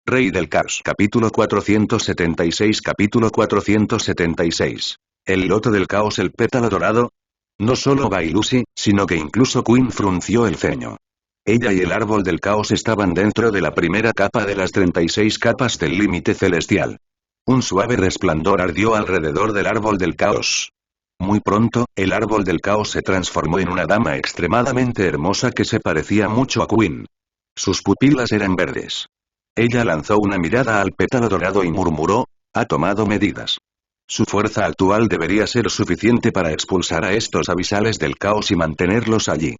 Rey del Caos. Capítulo 476. Capítulo 476. El loto del caos, el pétalo dorado. No solo Bailusi, sino que incluso Quinn frunció el ceño. Ella y el árbol del caos estaban dentro de la primera capa de las 36 capas del límite celestial. Un suave resplandor ardió alrededor del árbol del caos. Muy pronto, el árbol del caos se transformó en una dama extremadamente hermosa que se parecía mucho a Quinn. Sus pupilas eran verdes. Ella lanzó una mirada al pétalo dorado y murmuró: «Ha tomado medidas. Su fuerza actual debería ser suficiente para expulsar a estos abisales del caos y mantenerlos allí».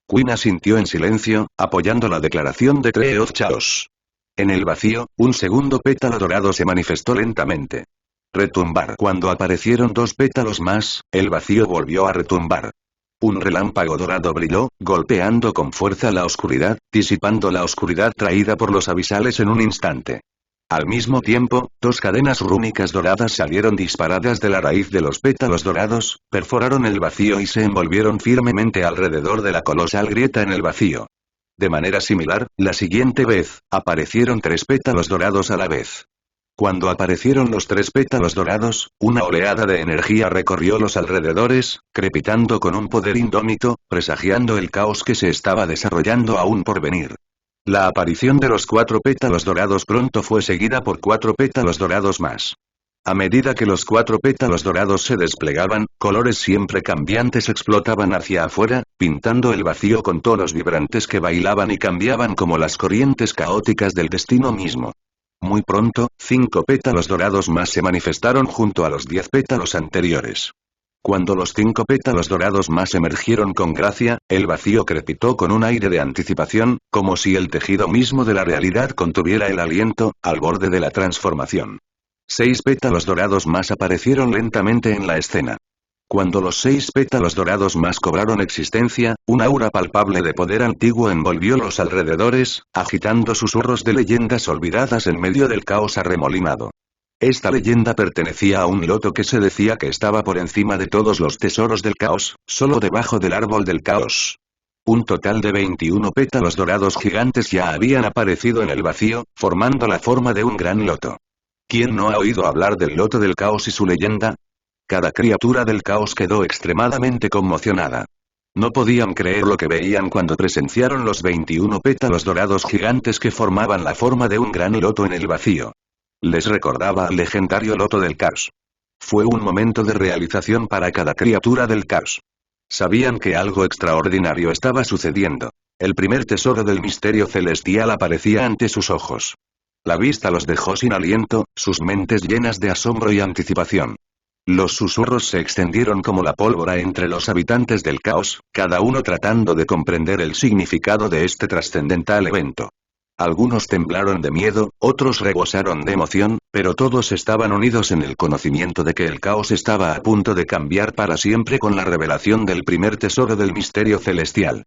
Quinn asintió en silencio, apoyando la declaración de Tree of Chaos. En el vacío, un segundo pétalo dorado se manifestó lentamente. Retumbar. Cuando aparecieron dos pétalos más, el vacío volvió a retumbar. Un relámpago dorado brilló, golpeando con fuerza la oscuridad, disipando la oscuridad traída por los abisales en un instante. Al mismo tiempo, dos cadenas rúnicas doradas salieron disparadas de la raíz de los pétalos dorados, perforaron el vacío y se envolvieron firmemente alrededor de la colosal grieta en el vacío. De manera similar, la siguiente vez, aparecieron tres pétalos dorados a la vez. Cuando aparecieron los tres pétalos dorados, una oleada de energía recorrió los alrededores, crepitando con un poder indómito, presagiando el caos que se estaba desarrollando aún por venir. La aparición de los cuatro pétalos dorados pronto fue seguida por cuatro pétalos dorados más. A medida que los cuatro pétalos dorados se desplegaban, colores siempre cambiantes explotaban hacia afuera, pintando el vacío con tonos vibrantes que bailaban y cambiaban como las corrientes caóticas del destino mismo. Muy pronto, 5 pétalos dorados más se manifestaron junto a los 10 pétalos anteriores. Cuando los 5 pétalos dorados más emergieron con gracia, el vacío crepitó con un aire de anticipación, como si el tejido mismo de la realidad contuviera el aliento, al borde de la transformación. 6 pétalos dorados más aparecieron lentamente en la escena. Cuando los 6 pétalos dorados más cobraron existencia, un aura palpable de poder antiguo envolvió los alrededores, agitando susurros de leyendas olvidadas en medio del caos arremolinado. Esta leyenda pertenecía a un loto que se decía que estaba por encima de todos los tesoros del caos, solo debajo del árbol del caos. Un total de 21 pétalos dorados gigantes ya habían aparecido en el vacío, formando la forma de un gran loto. ¿Quién no ha oído hablar del loto del caos y su leyenda? Cada criatura del caos quedó extremadamente conmocionada. No podían creer lo que veían cuando presenciaron los 21 pétalos dorados gigantes que formaban la forma de un gran loto en el vacío. Les recordaba al legendario loto del caos. Fue un momento de realización para cada criatura del caos. Sabían que algo extraordinario estaba sucediendo. El primer tesoro del misterio celestial aparecía ante sus ojos. La vista los dejó sin aliento, sus mentes llenas de asombro y anticipación. Los susurros se extendieron como la pólvora entre los habitantes del caos, cada uno tratando de comprender el significado de este trascendental evento. Algunos temblaron de miedo, otros rebosaron de emoción, pero todos estaban unidos en el conocimiento de que el caos estaba a punto de cambiar para siempre con la revelación del primer tesoro del misterio celestial.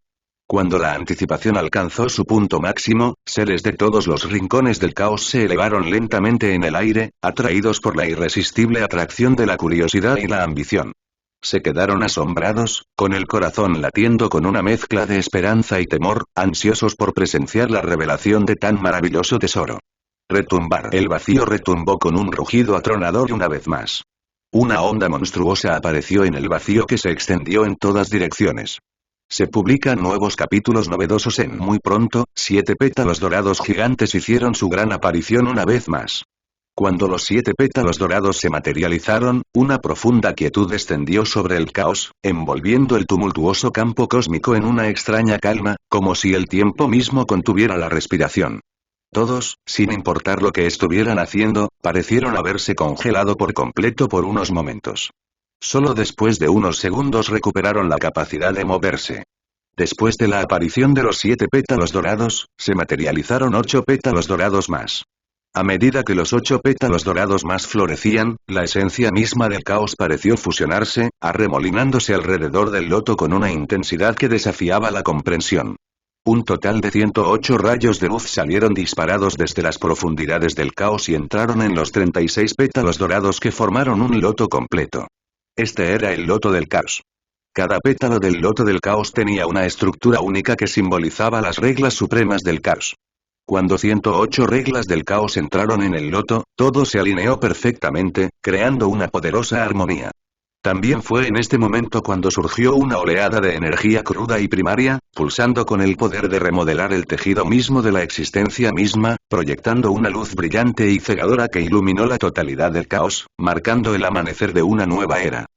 Cuando la anticipación alcanzó su punto máximo, seres de todos los rincones del caos se elevaron lentamente en el aire, atraídos por la irresistible atracción de la curiosidad y la ambición. Se quedaron asombrados, con el corazón latiendo con una mezcla de esperanza y temor, ansiosos por presenciar la revelación de tan maravilloso tesoro. Retumbar. El vacío retumbó con un rugido atronador una vez más. Una onda monstruosa apareció en el vacío que se extendió en todas direcciones. Se publican nuevos capítulos novedosos en muy pronto. 7 pétalos dorados gigantes hicieron su gran aparición una vez más. Cuando los 7 pétalos dorados se materializaron, una profunda quietud descendió sobre el caos, envolviendo el tumultuoso campo cósmico en una extraña calma, como si el tiempo mismo contuviera la respiración. Todos, sin importar lo que estuvieran haciendo, parecieron haberse congelado por completo por unos momentos. Solo después de unos segundos recuperaron la capacidad de moverse. Después de la aparición de los 7 pétalos dorados, se materializaron 8 pétalos dorados más. A medida que los 8 pétalos dorados más florecían, la esencia misma del caos pareció fusionarse, arremolinándose alrededor del loto con una intensidad que desafiaba la comprensión. Un total de 108 rayos de luz salieron disparados desde las profundidades del caos y entraron en los 36 pétalos dorados que formaron un loto completo. Este era el loto del caos. Cada pétalo del loto del caos tenía una estructura única que simbolizaba las reglas supremas del caos. Cuando 108 reglas del caos entraron en el loto, todo se alineó perfectamente, creando una poderosa armonía. También fue en este momento cuando surgió una oleada de energía cruda y primaria, pulsando con el poder de remodelar el tejido mismo de la existencia misma, proyectando una luz brillante y cegadora que iluminó la totalidad del caos, marcando el amanecer de una nueva era.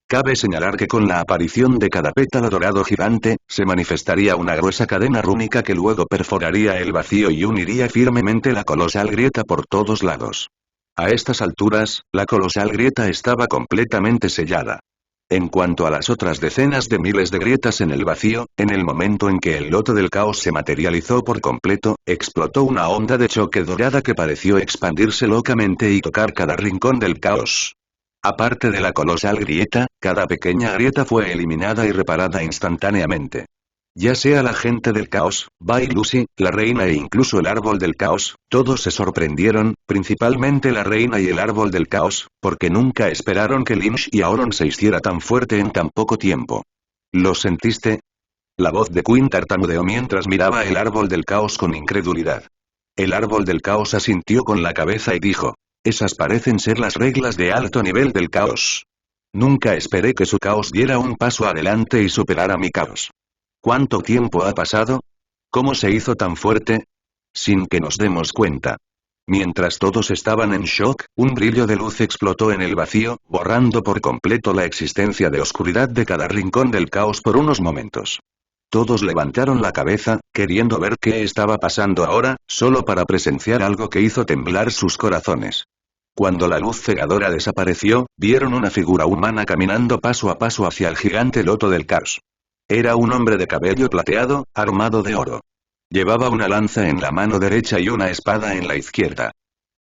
Cabe señalar que con la aparición de cada pétalo dorado gigante, se manifestaría una gruesa cadena rúnica que luego perforaría el vacío y uniría firmemente la colosal grieta por todos lados. A estas alturas, la colosal grieta estaba completamente sellada. En cuanto a las otras decenas de miles de grietas en el vacío, en el momento en que el loto del caos se materializó por completo, explotó una onda de choque dorada que pareció expandirse locamente y tocar cada rincón del caos. Aparte de la colosal grieta, cada pequeña grieta fue eliminada y reparada instantáneamente. Ya sea la gente del caos, Bai Lucy, la reina e incluso el árbol del caos, todos se sorprendieron, principalmente la reina y el árbol del caos, porque nunca esperaron que Lynch y Aoron se hiciera tan fuerte en tan poco tiempo. ¿Lo sentiste? La voz de Quinn tartamudeó mientras miraba el árbol del caos con incredulidad. El árbol del caos asintió con la cabeza y dijo: esas parecen ser las reglas de alto nivel del caos. Nunca esperé que su caos diera un paso adelante y superara mi caos. ¿Cuánto tiempo ha pasado? ¿Cómo se hizo tan fuerte? Sin que nos demos cuenta. Mientras todos estaban en shock, un brillo de luz explotó en el vacío, borrando por completo la existencia de oscuridad de cada rincón del caos por unos momentos. Todos levantaron la cabeza, queriendo ver qué estaba pasando ahora, solo para presenciar algo que hizo temblar sus corazones. Cuando la luz cegadora desapareció, vieron una figura humana caminando paso a paso hacia el gigante loto del caos. Era un hombre de cabello plateado, armado de oro. Llevaba una lanza en la mano derecha y una espada en la izquierda.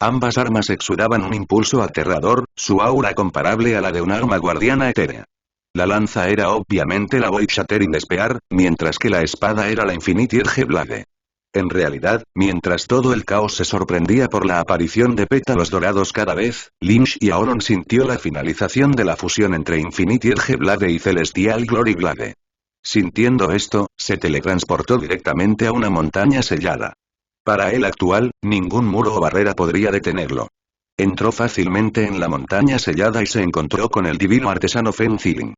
Ambas armas exudaban un impulso aterrador, su aura comparable a la de un arma guardiana etérea. La lanza era obviamente la Shattering Spear, mientras que la espada era la Infinite Edge Blade. En realidad, mientras todo el caos se sorprendía por la aparición de pétalos dorados cada vez, Lynch y Aoron sintió la finalización de la fusión entre Infinite Edge Blade y Celestial Glory Blade. Sintiendo esto, se teletransportó directamente a una montaña sellada. Para él actual, ningún muro o barrera podría detenerlo. Entró fácilmente en la montaña sellada y se encontró con el divino artesano Fen Zilin.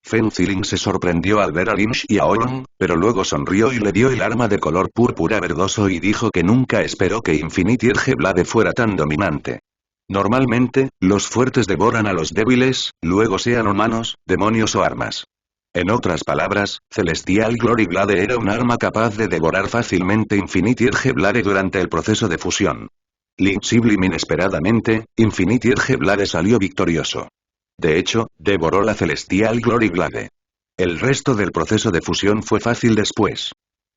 Fen Zilin se sorprendió al ver a Lynch y a Aoron, pero luego sonrió y le dio el arma de color púrpura verdoso y dijo que nunca esperó que Infinite Edge Blade fuera tan dominante. Normalmente, los fuertes devoran a los débiles, luego sean humanos, demonios o armas. En otras palabras, Celestial Glory Blade era un arma capaz de devorar fácilmente Infinite Edge Blade durante el proceso de fusión. Lynch inesperadamente, Infinite Edge Blade salió victorioso. De hecho, devoró la Celestial Glory Blade. El resto del proceso de fusión fue fácil después.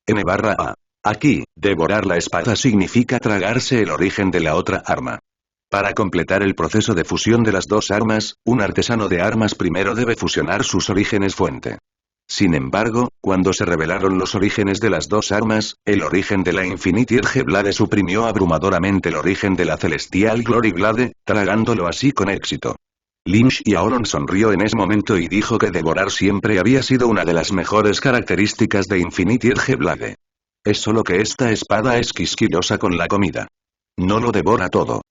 N/A. Aquí, devorar la espada significa tragarse el origen de la otra arma. Para completar el proceso de fusión de las dos armas, un artesano de armas primero debe fusionar sus orígenes fuente. Sin embargo, cuando se revelaron los orígenes de las dos armas, el origen de la Infinite Edge Blade suprimió abrumadoramente el origen de la Celestial Glory Blade, tragándolo así con éxito. Lynch y Aoron sonrió en ese momento y dijo que devorar siempre había sido una de las mejores características de Infinite Edge Blade. Es solo que esta espada es quisquillosa con la comida. No lo devora todo.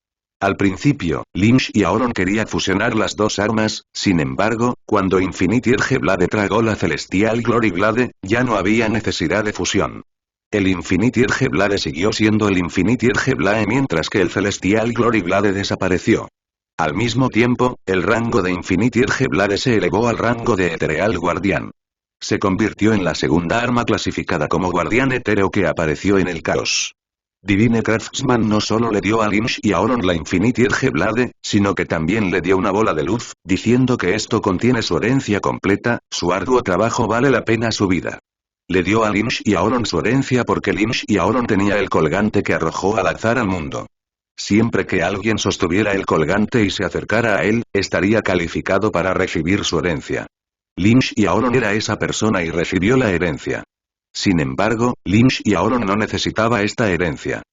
Al principio, Lynch y Aoron quería fusionar las dos armas, sin embargo, cuando Infinite Edge Blade tragó la Celestial Glory Blade, ya no había necesidad de fusión. El Infinite Edge Blade siguió siendo el Infinite Edge Blade mientras que el Celestial Glory Blade desapareció. Al mismo tiempo, el rango de Infinite Edge Blade se elevó al rango de Ethereal Guardián. Se convirtió en la segunda arma clasificada como guardián etéreo que apareció en el caos. Divine Craftsman no solo le dio a Lynch y a Aoron la Infinite Edge Blade, sino que también le dio una bola de luz, diciendo que esto contiene su herencia completa, su arduo trabajo vale la pena su vida. Le dio a Lynch y a Aoron su herencia porque Lynch y Aoron tenía el colgante que arrojó al azar al mundo. Siempre que alguien sostuviera el colgante y se acercara a él, estaría calificado para recibir su herencia. Lynch y Aoron era esa persona y recibió la herencia. Sin embargo, Lynch y Aoron no necesitaba esta herencia.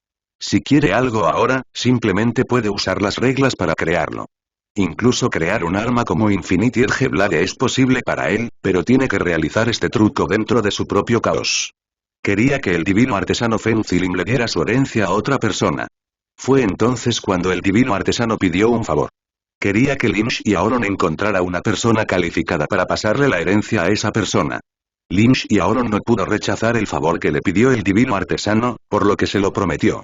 Si quiere algo ahora, simplemente puede usar las reglas para crearlo. Incluso crear un arma como Infinite Edge Blade es posible para él, pero tiene que realizar este truco dentro de su propio caos. Quería que el divino artesano Fen Zilim le diera su herencia a otra persona. Fue entonces cuando el divino artesano pidió un favor. Quería que Lim Xiaolong encontrara una persona calificada para pasarle la herencia a esa persona. Lim Xiaolong no pudo rechazar el favor que le pidió el divino artesano, por lo que se lo prometió.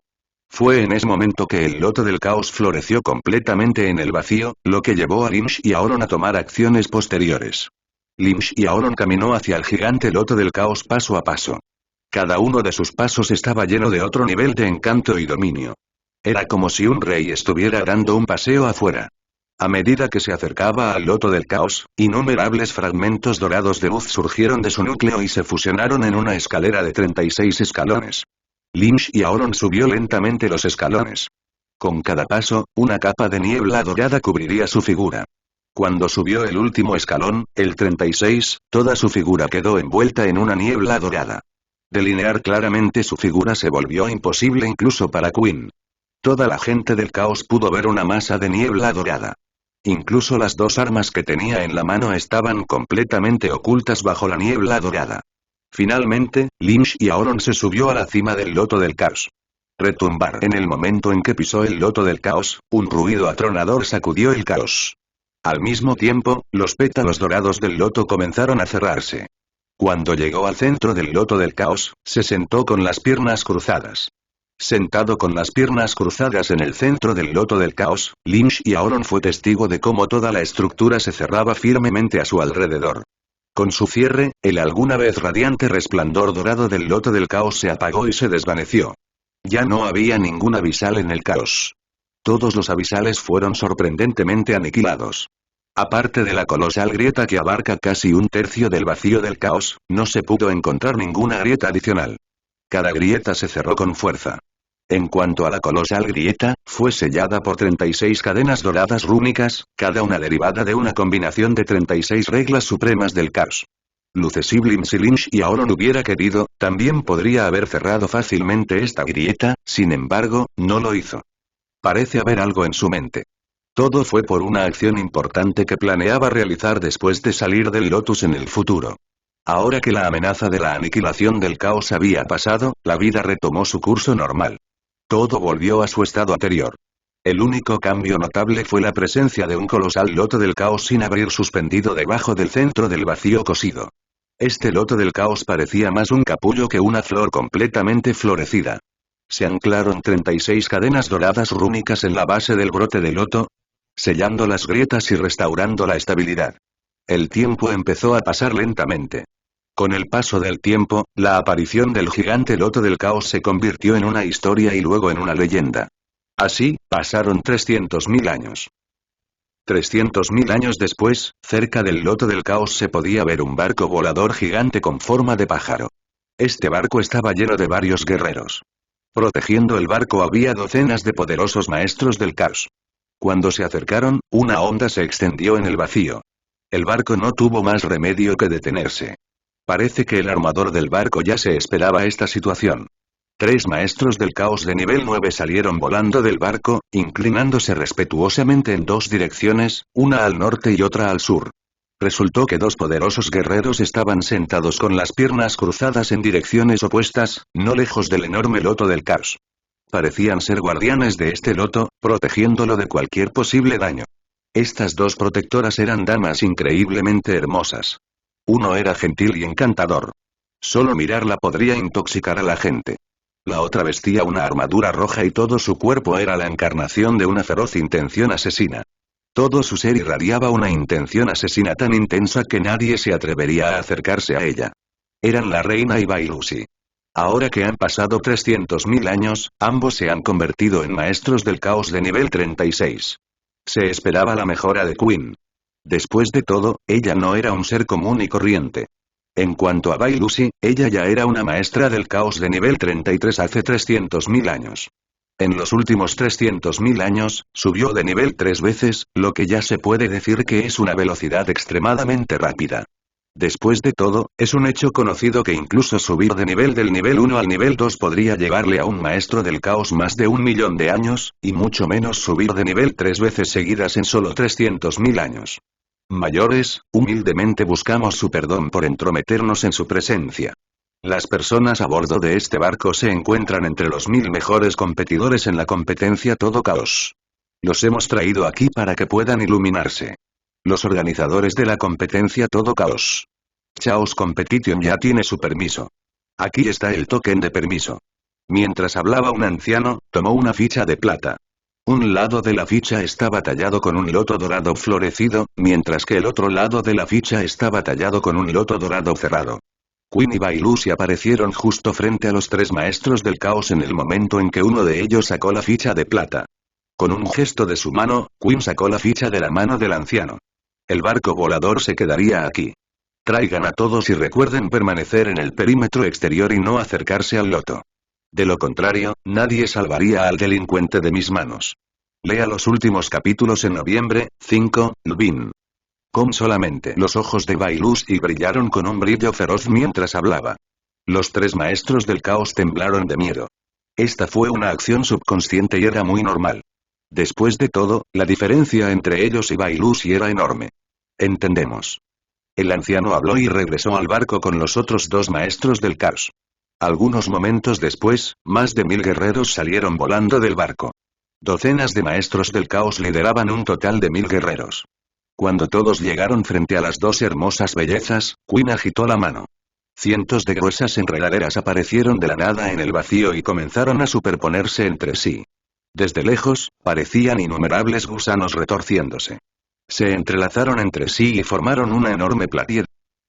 Fue en ese momento que el loto del caos floreció completamente en el vacío, lo que llevó a Lim Xiaolong a tomar acciones posteriores. Lim Xiaolong caminó hacia el gigante loto del caos paso a paso. Cada uno de sus pasos estaba lleno de otro nivel de encanto y dominio. Era como si un rey estuviera dando un paseo afuera. A medida que se acercaba al loto del caos, innumerables fragmentos dorados de luz surgieron de su núcleo y se fusionaron en una escalera de 36 escalones. Lim Xiaolong subió lentamente los escalones. Con cada paso, una capa de niebla dorada cubriría su figura. Cuando subió el último escalón, el 36, toda su figura quedó envuelta en una niebla dorada. Delinear claramente su figura se volvió imposible incluso para Quinn. Toda la gente del caos pudo ver una masa de niebla dorada. Incluso las dos armas que tenía en la mano estaban completamente ocultas bajo la niebla dorada. Finalmente, Lim Xiaolong se subió a la cima del loto del caos. Retumbar. En el momento en que pisó el loto del caos, un ruido atronador sacudió el caos. Al mismo tiempo, los pétalos dorados del loto comenzaron a cerrarse. Cuando llegó al centro del loto del caos, se sentó con las piernas cruzadas. Sentado con las piernas cruzadas en el centro del loto del caos, Lim Xiaolong fue testigo de cómo toda la estructura se cerraba firmemente a su alrededor. Con su cierre, el alguna vez radiante resplandor dorado del loto del caos se apagó y se desvaneció. Ya no había ningún abisal en el caos. Todos los abisales fueron sorprendentemente aniquilados. Aparte de la colosal grieta que abarca casi un tercio del vacío del caos, no se pudo encontrar ninguna grieta adicional. Cada grieta se cerró con fuerza. En cuanto a la colosal grieta, fue sellada por 36 cadenas doradas rúnicas, cada una derivada de una combinación de 36 reglas supremas del caos. Lucesiblim si Lim Xiaolong hubiera querido, también podría haber cerrado fácilmente esta grieta, sin embargo, no lo hizo. Parece haber algo en su mente. Todo fue por una acción importante que planeaba realizar después de salir del Lotus en el futuro. Ahora que la amenaza de la aniquilación del caos había pasado, la vida retomó su curso normal. Todo volvió a su estado anterior. El único cambio notable fue la presencia de un colosal loto del caos sin abrir suspendido debajo del centro del vacío cosido. Este loto del caos parecía más un capullo que una flor completamente florecida. Se anclaron 36 cadenas doradas rúnicas en la base del brote de loto, sellando las grietas y restaurando la estabilidad. El tiempo empezó a pasar lentamente. Con el paso del tiempo, la aparición del gigante loto del caos se convirtió en una historia y luego en una leyenda. Así, pasaron 300.000 años. 300.000 años después, cerca del loto del caos se podía ver un barco volador gigante con forma de pájaro. Este barco estaba lleno de varios guerreros. Protegiendo el barco había docenas de poderosos maestros del caos. Cuando se acercaron, una onda se extendió en el vacío. El barco no tuvo más remedio que detenerse. Parece que el armador del barco ya se esperaba esta situación. 3 maestros del caos de nivel 9 salieron volando del barco, inclinándose respetuosamente en 2 direcciones, una al norte y otra al sur. Resultó que 2 poderosos guerreros estaban sentados con las piernas cruzadas en direcciones opuestas, no lejos del enorme loto del caos. Parecían ser guardianes de este loto, protegiéndolo de cualquier posible daño. Estas 2 protectoras eran damas increíblemente hermosas. Uno era gentil y encantador. Solo mirarla podría intoxicar a la gente. La otra vestía una armadura roja y todo su cuerpo era la encarnación de una feroz intención asesina. Todo su ser irradiaba una intención asesina tan intensa que nadie se atrevería a acercarse a ella. Eran la reina y Bailusi. Ahora que han pasado 300.000 años, ambos se han convertido en maestros del caos de nivel 36. Se esperaba la mejora de Quinn. Después de todo, ella no era un ser común y corriente. En cuanto a Bailusi, ella ya era una maestra del caos de nivel 33 hace 300.000 años. En los últimos 300.000 años, subió de nivel 3 veces, lo que ya se puede decir que es una velocidad extremadamente rápida. Después de todo, es un hecho conocido que incluso subir de nivel del nivel 1 al nivel 2 podría llevarle a un maestro del caos más de 1.000.000 de años, y mucho menos subir de nivel 3 veces seguidas en solo 300.000 años. Mayores, humildemente buscamos su perdón por entrometernos en su presencia. Las personas a bordo de este barco se encuentran entre los 1000 mejores competidores en la competencia Todo Caos. Los hemos traído aquí para que puedan iluminarse. Los organizadores de la competencia Todo Caos. Chaos Competition ya tiene su permiso. Aquí está el token de permiso. Mientras hablaba un anciano, tomó una ficha de plata. Un lado de la ficha estaba tallado con un loto dorado florecido, mientras que el otro lado de la ficha estaba tallado con un loto dorado cerrado. Queen y Bailusi aparecieron justo frente a los 3 maestros del caos en el momento en que uno de ellos sacó la ficha de plata. Con un gesto de su mano, Queen sacó la ficha de la mano del anciano. El barco volador se quedaría aquí. Traigan a todos y recuerden permanecer en el perímetro exterior y no acercarse al loto. De lo contrario, nadie salvaría al delincuente de mis manos. Lea los últimos capítulos en noviembre, 5, Lubin. Con solamente los ojos de Bailusi brillaron con un brillo feroz mientras hablaba. Los 3 maestros del caos temblaron de miedo. Esta fue una acción subconsciente y era muy normal. Después de todo, la diferencia entre ellos y Bailusi era enorme. Entendemos. El anciano habló y regresó al barco con los otros 2 maestros del caos. Algunos momentos después, más de 1000 guerreros salieron volando del barco. Docenas de maestros del caos lideraban un total de 1000 guerreros. Cuando todos llegaron frente a las 2 hermosas bellezas, Queen agitó la mano. Cientos de gruesas enredaderas aparecieron de la nada en el vacío y comenzaron a superponerse entre sí. Desde lejos, parecían innumerables gusanos retorciéndose. Se entrelazaron entre sí y formaron una enorme platier.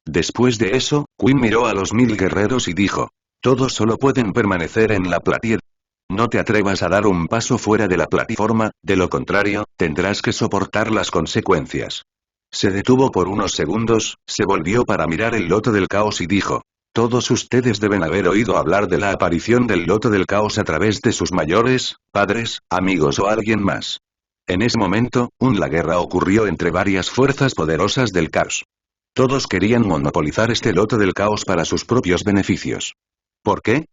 Después de eso, Queen miró a los 1000 guerreros y dijo: todos solo pueden permanecer en la platier. No te atrevas a dar un paso fuera de la plataforma, de lo contrario, tendrás que soportar las consecuencias. Se detuvo por unos segundos, se volvió para mirar el loto del caos y dijo: todos ustedes deben haber oído hablar de la aparición del loto del caos a través de sus mayores, padres, amigos o alguien más. En ese momento, la guerra ocurrió entre varias fuerzas poderosas del caos. Todos querían monopolizar este loto del caos para sus propios beneficios. ¿Por qué?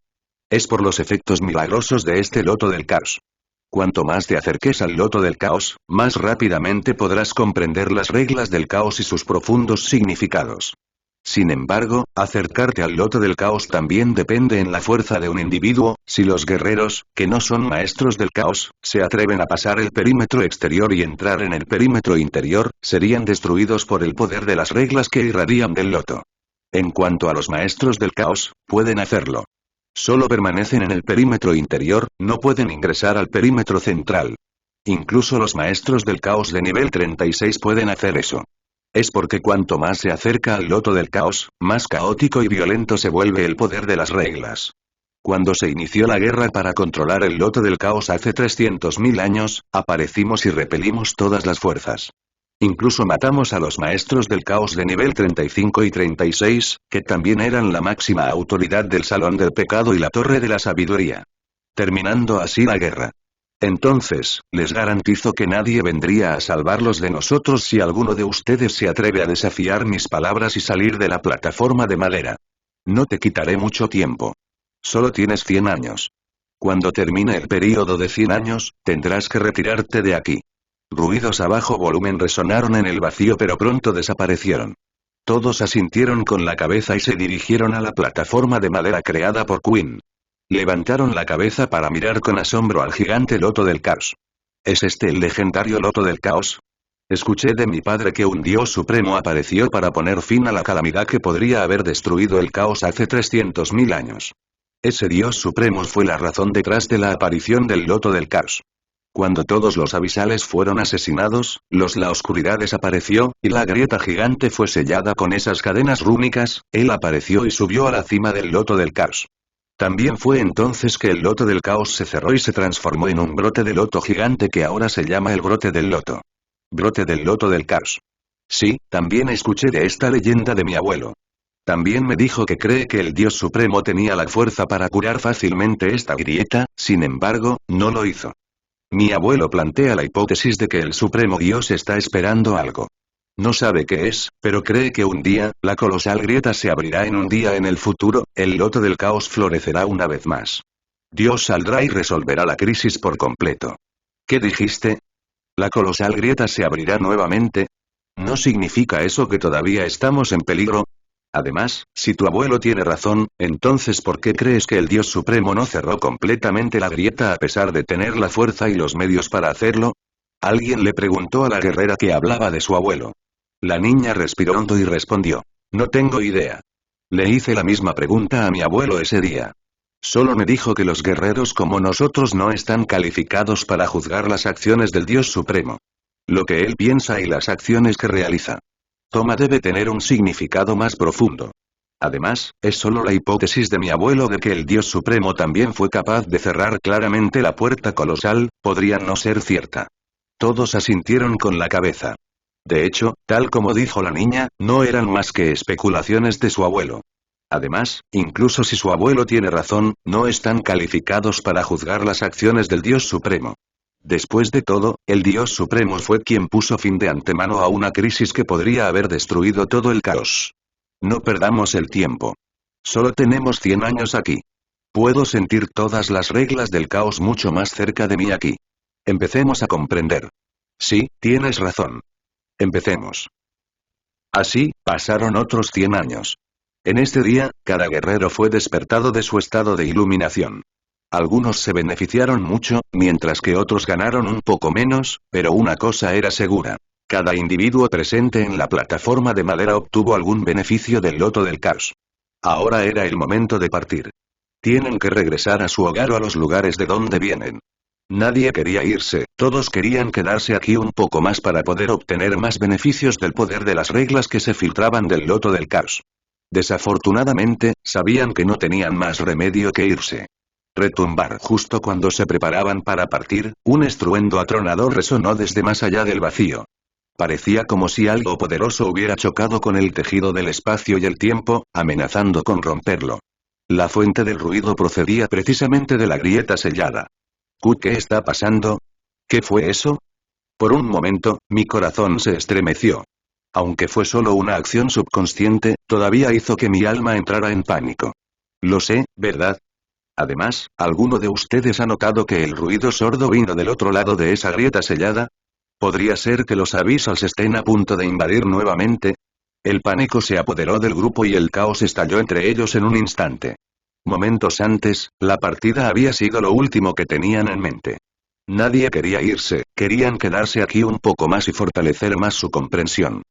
Es por los efectos milagrosos de este loto del caos. Cuanto más te acerques al loto del caos, más rápidamente podrás comprender las reglas del caos y sus profundos significados. Sin embargo, acercarte al loto del caos también depende en la fuerza de un individuo. Si los guerreros, que no son maestros del caos, se atreven a pasar el perímetro exterior y entrar en el perímetro interior, serían destruidos por el poder de las reglas que irradian del loto. En cuanto a los maestros del caos, pueden hacerlo. Solo permanecen en el perímetro interior, no pueden ingresar al perímetro central. Incluso los maestros del caos de nivel 36 pueden hacer eso. Es porque cuanto más se acerca al loto del caos, más caótico y violento se vuelve el poder de las reglas. Cuando se inició la guerra para controlar el loto del caos hace 300.000 años, aparecimos y repelimos todas las fuerzas. Incluso matamos a los maestros del caos de nivel 35 y 36, que también eran la máxima autoridad del Salón del Pecado y la Torre de la Sabiduría. Terminando así la guerra. Entonces, les garantizo que nadie vendría a salvarlos de nosotros si alguno de ustedes se atreve a desafiar mis palabras y salir de la plataforma de madera. No te quitaré mucho tiempo. Solo tienes 100 años. Cuando termine el período de 100 años, tendrás que retirarte de aquí. Ruidos a bajo volumen resonaron en el vacío pero pronto desaparecieron. Todos asintieron con la cabeza y se dirigieron a la plataforma de madera creada por Queen. Levantaron la cabeza para mirar con asombro al gigante loto del caos. ¿Es este el legendario loto del caos? Escuché de mi padre que un dios supremo apareció para poner fin a la calamidad que podría haber destruido el caos hace 300.000 años. Ese dios supremo fue la razón detrás de la aparición del loto del caos. Cuando todos los abisales fueron asesinados, la oscuridad desapareció, y la grieta gigante fue sellada con esas cadenas rúnicas, él apareció y subió a la cima del loto del caos. También fue entonces que el loto del caos se cerró y se transformó en un brote de loto gigante que ahora se llama el brote del loto. Brote del loto del caos. Sí, también escuché de esta leyenda de mi abuelo. También me dijo que cree que el Dios Supremo tenía la fuerza para curar fácilmente esta grieta, sin embargo, no lo hizo. Mi abuelo plantea la hipótesis de que el Supremo Dios está esperando algo. No sabe qué es, pero cree que un día, la colosal grieta se abrirá en un día en el futuro, el loto del caos florecerá una vez más. Dios saldrá y resolverá la crisis por completo. ¿Qué dijiste? ¿La colosal grieta se abrirá nuevamente? ¿No significa eso que todavía estamos en peligro? Además, si tu abuelo tiene razón, entonces ¿por qué crees que el Dios Supremo no cerró completamente la grieta a pesar de tener la fuerza y los medios para hacerlo? Alguien le preguntó a la guerrera que hablaba de su abuelo. La niña respiró hondo y respondió. No tengo idea. Le hice la misma pregunta a mi abuelo ese día. Solo me dijo que los guerreros como nosotros no están calificados para juzgar las acciones del Dios Supremo. Lo que él piensa y las acciones que realiza. Toma debe tener un significado más profundo. Además, es solo la hipótesis de mi abuelo de que el Dios Supremo también fue capaz de cerrar claramente la puerta colosal, podría no ser cierta. Todos asintieron con la cabeza. De hecho, tal como dijo la niña, no eran más que especulaciones de su abuelo. Además, incluso si su abuelo tiene razón, no están calificados para juzgar las acciones del Dios Supremo. Después de todo, el Dios Supremo fue quien puso fin de antemano a una crisis que podría haber destruido todo el caos. No perdamos el tiempo. Solo tenemos 100 años aquí. Puedo sentir todas las reglas del caos mucho más cerca de mí aquí. Empecemos a comprender. Sí, tienes razón. Empecemos. Así, pasaron otros 100 años. En este día, cada guerrero fue despertado de su estado de iluminación. Algunos se beneficiaron mucho, mientras que otros ganaron un poco menos, pero una cosa era segura. Cada individuo presente en la plataforma de madera obtuvo algún beneficio del loto del caos. Ahora era el momento de partir. Tienen que regresar a su hogar o a los lugares de donde vienen. Nadie quería irse, todos querían quedarse aquí un poco más para poder obtener más beneficios del poder de las reglas que se filtraban del loto del caos. Desafortunadamente, sabían que no tenían más remedio que irse. Retumbar. Justo cuando se preparaban para partir, un estruendo atronador resonó desde más allá del vacío. Parecía como si algo poderoso hubiera chocado con el tejido del espacio y el tiempo, amenazando con romperlo. La fuente del ruido procedía precisamente de la grieta sellada. ¿Qué está pasando? ¿Qué fue eso? Por un momento, mi corazón se estremeció. Aunque fue solo una acción subconsciente, todavía hizo que mi alma entrara en pánico. Lo sé, ¿verdad? Además, ¿alguno de ustedes ha notado que el ruido sordo vino del otro lado de esa grieta sellada? ¿Podría ser que los abyssals estén a punto de invadir nuevamente? El pánico se apoderó del grupo y el caos estalló entre ellos en un instante. Momentos antes, la partida había sido lo último que tenían en mente. Nadie quería irse, querían quedarse aquí un poco más y fortalecer más su comprensión.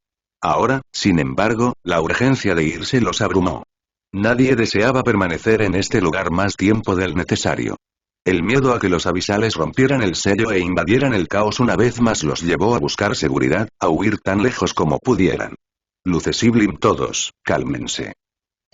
Ahora, sin embargo, la urgencia de irse los abrumó. Nadie deseaba permanecer en este lugar más tiempo del necesario. El miedo a que los abyssales rompieran el sello e invadieran el caos una vez más los llevó a buscar seguridad, a huir tan lejos como pudieran. Lucesiblim todos, cálmense.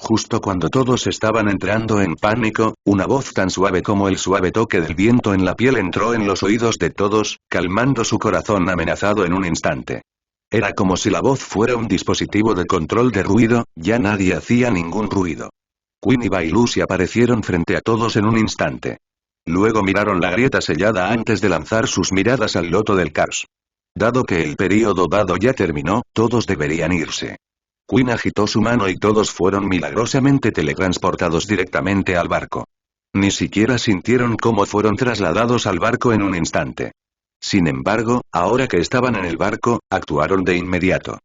Justo cuando todos estaban entrando en pánico, una voz tan suave como el suave toque del viento en la piel entró en los oídos de todos, calmando su corazón amenazado en un instante. Era como si la voz fuera un dispositivo de control de ruido, ya nadie hacía ningún ruido. Quinn y Bailusi aparecieron frente a todos en un instante. Luego miraron la grieta sellada antes de lanzar sus miradas al loto del caos. Dado que el período dado ya terminó, todos deberían irse. Quinn agitó su mano y todos fueron milagrosamente teletransportados directamente al barco. Ni siquiera sintieron cómo fueron trasladados al barco en un instante. Sin embargo, ahora que estaban en el barco, actuaron de inmediato.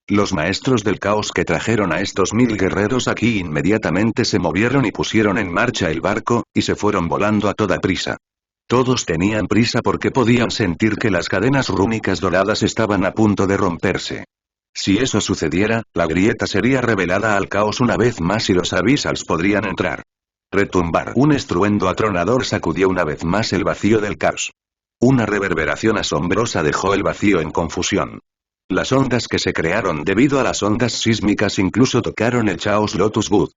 Los maestros del caos que trajeron a estos 1000 guerreros aquí inmediatamente se movieron y pusieron en marcha el barco, y se fueron volando a toda prisa. Todos tenían prisa porque podían sentir que las cadenas rúnicas doradas estaban a punto de romperse. Si eso sucediera, la grieta sería revelada al caos una vez más y los abyssals podrían entrar. Retumbar. Un estruendo atronador sacudió una vez más el vacío del caos. Una reverberación asombrosa dejó el vacío en confusión. Las ondas que se crearon debido a las ondas sísmicas incluso tocaron el Chaos Lotus Bud.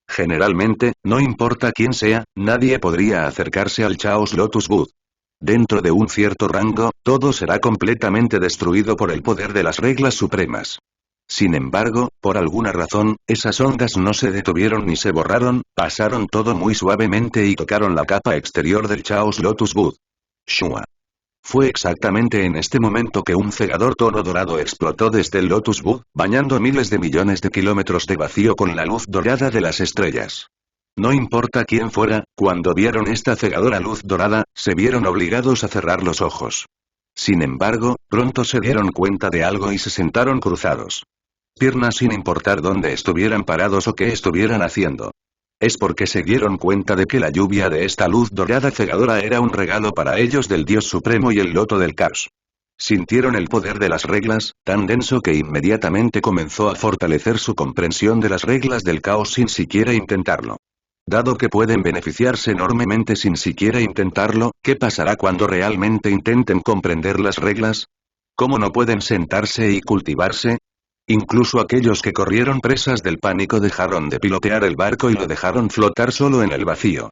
Generalmente, no importa quién sea, nadie podría acercarse al Chaos Lotus Bud. Dentro de un cierto rango, todo será completamente destruido por el poder de las reglas supremas. Sin embargo, por alguna razón, esas ondas no se detuvieron ni se borraron, pasaron todo muy suavemente y tocaron la capa exterior del Chaos Lotus Bud. Shua. Fue exactamente en este momento que un cegador tono dorado explotó desde el Lotus Bud, bañando miles de millones de kilómetros de vacío con la luz dorada de las estrellas. No importa quién fuera, cuando vieron esta cegadora luz dorada, se vieron obligados a cerrar los ojos. Sin embargo, pronto se dieron cuenta de algo y se sentaron cruzados. piernas sin importar dónde estuvieran parados o qué estuvieran haciendo. Es porque se dieron cuenta de que la lluvia de esta luz dorada cegadora era un regalo para ellos del Dios Supremo y el Loto del Caos. Sintieron el poder de las reglas, tan denso que inmediatamente comenzó a fortalecer su comprensión de las reglas del caos sin siquiera intentarlo. Dado que pueden beneficiarse enormemente sin siquiera intentarlo, ¿qué pasará cuando realmente intenten comprender las reglas? ¿Cómo no pueden sentarse y cultivarse? Incluso aquellos que corrieron presas del pánico dejaron de pilotear el barco y lo dejaron flotar solo en el vacío.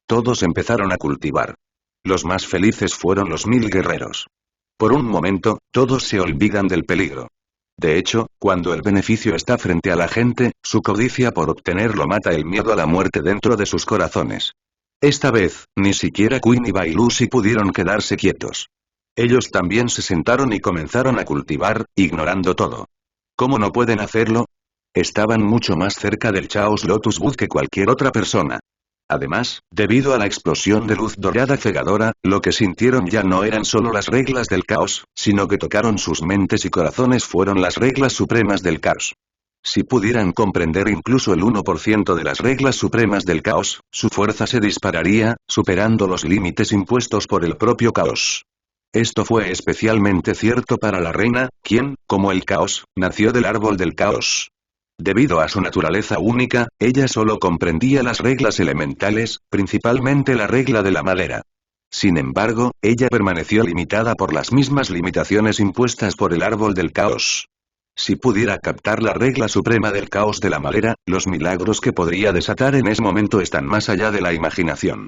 Todos empezaron a cultivar. Los más felices fueron los 1000 guerreros. Por un momento, todos se olvidan del peligro. De hecho, cuando el beneficio está frente a la gente, su codicia por obtenerlo mata el miedo a la muerte dentro de sus corazones. Esta vez, ni siquiera Queen y Bailusi pudieron quedarse quietos. Ellos también se sentaron y comenzaron a cultivar, ignorando todo. ¿Cómo no pueden hacerlo? Estaban mucho más cerca del Chaos Lotus Wood que cualquier otra persona. Además, debido a la explosión de luz dorada cegadora, lo que sintieron ya no eran solo las reglas del caos, sino que tocaron sus mentes y corazones fueron las reglas supremas del caos. Si pudieran comprender incluso el 1% de las reglas supremas del caos, su fuerza se dispararía, superando los límites impuestos por el propio caos. Esto fue especialmente cierto para la reina, quien, como el caos, nació del árbol del caos. Debido a su naturaleza única, ella solo comprendía las reglas elementales, principalmente la regla de la madera. Sin embargo, ella permaneció limitada por las mismas limitaciones impuestas por el árbol del caos. Si pudiera captar la regla suprema del caos de la madera, los milagros que podría desatar en ese momento están más allá de la imaginación.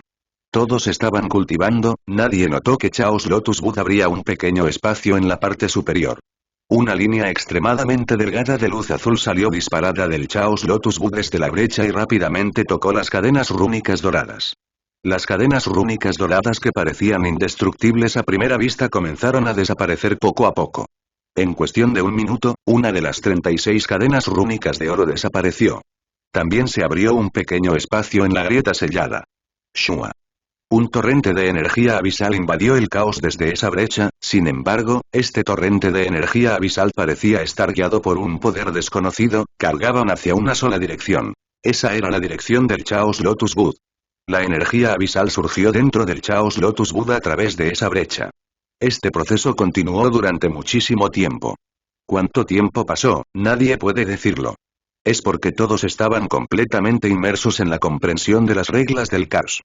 Todos estaban cultivando, nadie notó que Chaos Lotus Wood abría un pequeño espacio en la parte superior. Una línea extremadamente delgada de luz azul salió disparada del Chaos Lotus Wood desde la brecha y rápidamente tocó las cadenas rúnicas doradas. Las cadenas rúnicas doradas que parecían indestructibles a primera vista comenzaron a desaparecer poco a poco. En cuestión de un minuto, una de las 36 cadenas rúnicas de oro desapareció. También se abrió un pequeño espacio en la grieta sellada. Shua. Un torrente de energía abisal invadió el caos desde esa brecha, sin embargo, este torrente de energía abisal parecía estar guiado por un poder desconocido, cargaban hacia una sola dirección. Esa era la dirección del Chaos Lotus Wood. La energía abisal surgió dentro del Chaos Lotus Wood a través de esa brecha. Este proceso continuó durante muchísimo tiempo. ¿Cuánto tiempo pasó? Nadie puede decirlo. Es porque todos estaban completamente inmersos en la comprensión de las reglas del caos.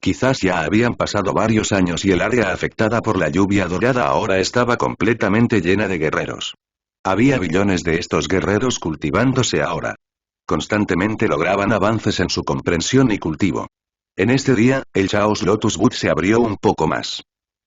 Quizás ya habían pasado varios años y el área afectada por la lluvia dorada ahora estaba completamente llena de guerreros. Había billones de estos guerreros cultivándose ahora. Constantemente lograban avances en su comprensión y cultivo. En este día, el Chaos Lotus Wood se abrió un poco más.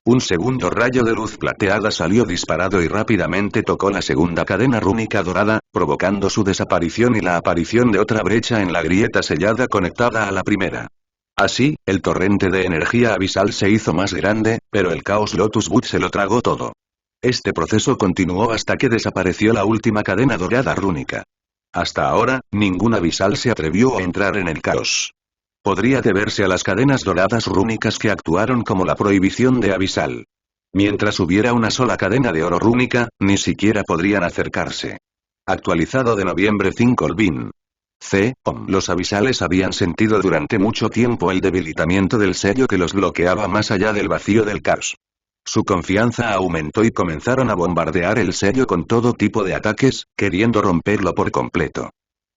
Un segundo rayo de luz plateada salió disparado y rápidamente tocó la segunda cadena rúnica dorada, provocando su desaparición y la aparición de otra brecha en la grieta sellada conectada a la primera. Así, el torrente de energía abisal se hizo más grande, pero el Chaos Lotus Wood se lo tragó todo. Este proceso continuó hasta que desapareció la última cadena dorada rúnica. Hasta ahora, ningún abisal se atrevió a entrar en el caos. Podría deberse a las cadenas doradas rúnicas que actuaron como la prohibición de abisal. Mientras hubiera una sola cadena de oro rúnica, ni siquiera podrían acercarse. Actualizado de noviembre 5 Olvin. Los abisales habían sentido durante mucho tiempo el debilitamiento del sello que los bloqueaba más allá del vacío del caos. Su confianza aumentó y comenzaron a bombardear el sello con todo tipo de ataques, queriendo romperlo por completo.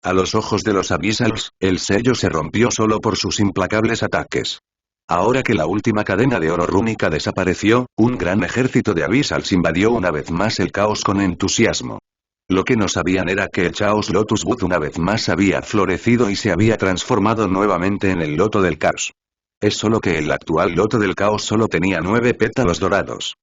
A los ojos de los abisals, el sello se rompió solo por sus implacables ataques. Ahora que la última cadena de oro rúnica desapareció, un gran ejército de abisals invadió una vez más el caos con entusiasmo. Lo que no sabían era que el Chaos Lotus Wood una vez más había florecido y se había transformado nuevamente en el loto del caos. Es solo que el actual loto del caos solo tenía 9 pétalos dorados.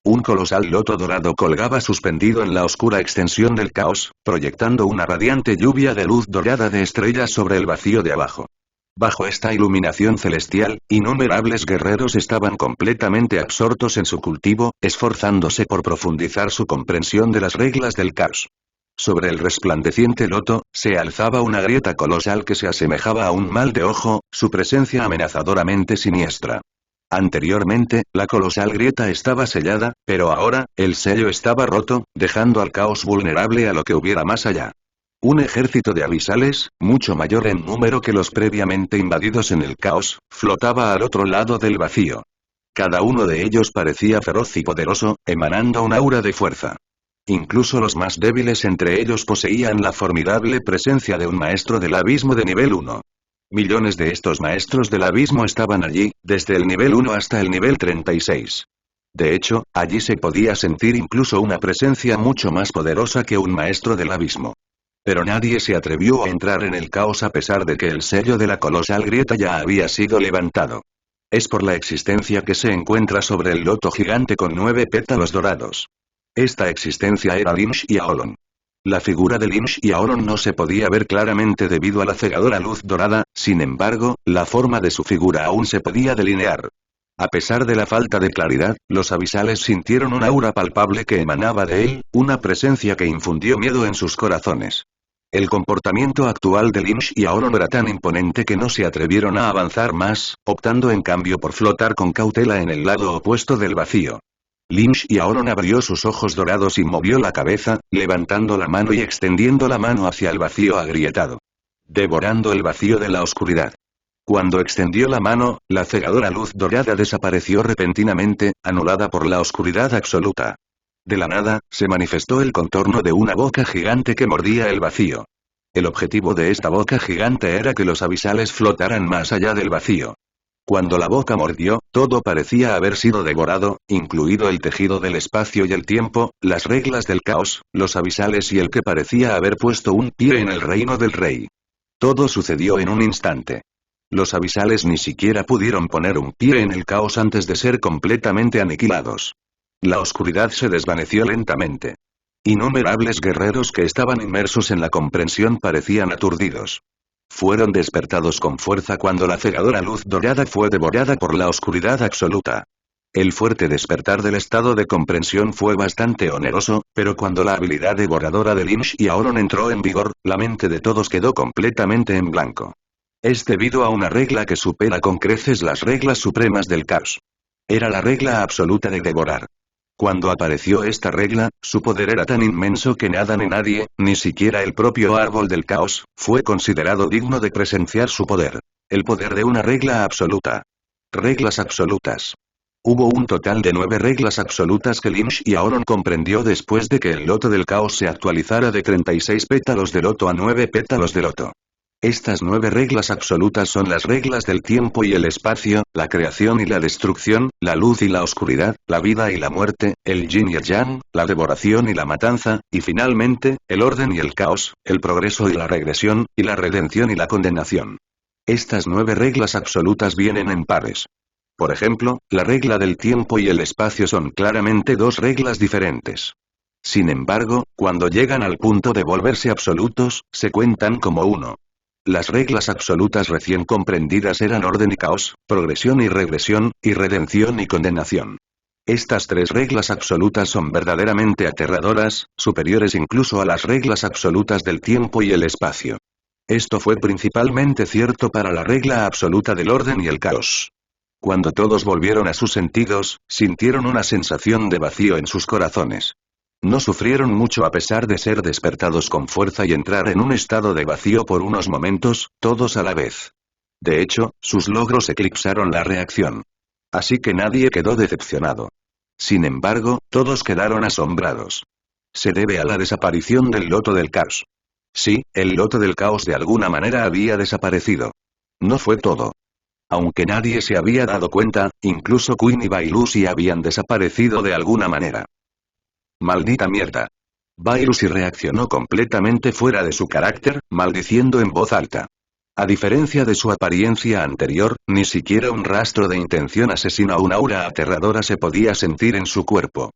Un colosal loto dorado colgaba suspendido en la oscura extensión del caos, proyectando una radiante lluvia de luz dorada de estrellas sobre el vacío de abajo. Bajo esta iluminación celestial, innumerables guerreros estaban completamente absortos en su cultivo, esforzándose por profundizar su comprensión de las reglas del caos. Sobre el resplandeciente loto, se alzaba una grieta colosal que se asemejaba a un mal de ojo, su presencia amenazadoramente siniestra. Anteriormente, la colosal grieta estaba sellada, pero ahora, el sello estaba roto, dejando al caos vulnerable a lo que hubiera más allá. Un ejército de abisales, mucho mayor en número que los previamente invadidos en el caos, flotaba al otro lado del vacío. Cada uno de ellos parecía feroz y poderoso, emanando un aura de fuerza. Incluso los más débiles entre ellos poseían la formidable presencia de un maestro del abismo de nivel 1. Millones de estos maestros del abismo estaban allí, desde el nivel 1 hasta el nivel 36. De hecho, allí se podía sentir incluso una presencia mucho más poderosa que un maestro del abismo. Pero nadie se atrevió a entrar en el caos a pesar de que el sello de la colosal grieta ya había sido levantado. Es por la existencia que se encuentra sobre el loto gigante con 9 pétalos dorados. Esta existencia era Limsh y Aolon. La figura de Limsh y Aolon no se podía ver claramente debido a la cegadora luz dorada, sin embargo, la forma de su figura aún se podía delinear. A pesar de la falta de claridad, los abisales sintieron un aura palpable que emanaba de él, una presencia que infundió miedo en sus corazones. El comportamiento actual de Limsh y Aolon era tan imponente que no se atrevieron a avanzar más, optando en cambio por flotar con cautela en el lado opuesto del vacío. Limsh y Aolon abrió sus ojos dorados y movió la cabeza, levantando la mano y extendiendo la mano hacia el vacío agrietado. Devorando el vacío de la oscuridad. Cuando extendió la mano, la cegadora luz dorada desapareció repentinamente, anulada por la oscuridad absoluta. De la nada, se manifestó el contorno de una boca gigante que mordía el vacío. El objetivo de esta boca gigante era que los abisales flotaran más allá del vacío. Cuando la boca mordió, todo parecía haber sido devorado, incluido el tejido del espacio y el tiempo, las reglas del caos, los abisales y el que parecía haber puesto un pie en el reino del rey. Todo sucedió en un instante. Los abisales ni siquiera pudieron poner un pie en el caos antes de ser completamente aniquilados. La oscuridad se desvaneció lentamente. Innumerables guerreros que estaban inmersos en la comprensión parecían aturdidos. Fueron despertados con fuerza cuando la cegadora luz dorada fue devorada por la oscuridad absoluta. El fuerte despertar del estado de comprensión fue bastante oneroso, pero cuando la habilidad devoradora de Limsh y Aolon entró en vigor, la mente de todos quedó completamente en blanco. Es debido a una regla que supera con creces las reglas supremas del caos. Era la regla absoluta de devorar. Cuando apareció esta regla, su poder era tan inmenso que nada ni nadie, ni siquiera el propio árbol del caos, fue considerado digno de presenciar su poder. El poder de una regla absoluta. Reglas absolutas. Hubo un total de 9 reglas absolutas que Limsh y Aolon comprendió después de que el loto del caos se actualizara de 36 pétalos de loto a 9 pétalos de loto. Estas 9 reglas absolutas son las reglas del tiempo y el espacio, la creación y la destrucción, la luz y la oscuridad, la vida y la muerte, el yin y el yang, la devoración y la matanza, y finalmente, el orden y el caos, el progreso y la regresión, y la redención y la condenación. Estas 9 reglas absolutas vienen en pares. Por ejemplo, la regla del tiempo y el espacio son claramente 2 reglas diferentes. Sin embargo, cuando llegan al punto de volverse absolutos, se cuentan como uno. Las reglas absolutas recién comprendidas eran orden y caos, progresión y regresión, y redención y condenación. Estas 3 reglas absolutas son verdaderamente aterradoras, superiores incluso a las reglas absolutas del tiempo y el espacio. Esto fue principalmente cierto para la regla absoluta del orden y el caos. Cuando todos volvieron a sus sentidos, sintieron una sensación de vacío en sus corazones. No sufrieron mucho a pesar de ser despertados con fuerza y entrar en un estado de vacío por unos momentos, todos a la vez. De hecho, sus logros eclipsaron la reacción. Así que nadie quedó decepcionado. Sin embargo, todos quedaron asombrados. Se debe a la desaparición del loto del caos. Sí, el loto del caos de alguna manera había desaparecido. No fue todo. Aunque nadie se había dado cuenta, incluso Queen y Bailusi habían desaparecido de alguna manera. Maldita mierda. Bailusi reaccionó completamente fuera de su carácter, maldiciendo en voz alta. A diferencia de su apariencia anterior, ni siquiera un rastro de intención asesina o una aura aterradora se podía sentir en su cuerpo.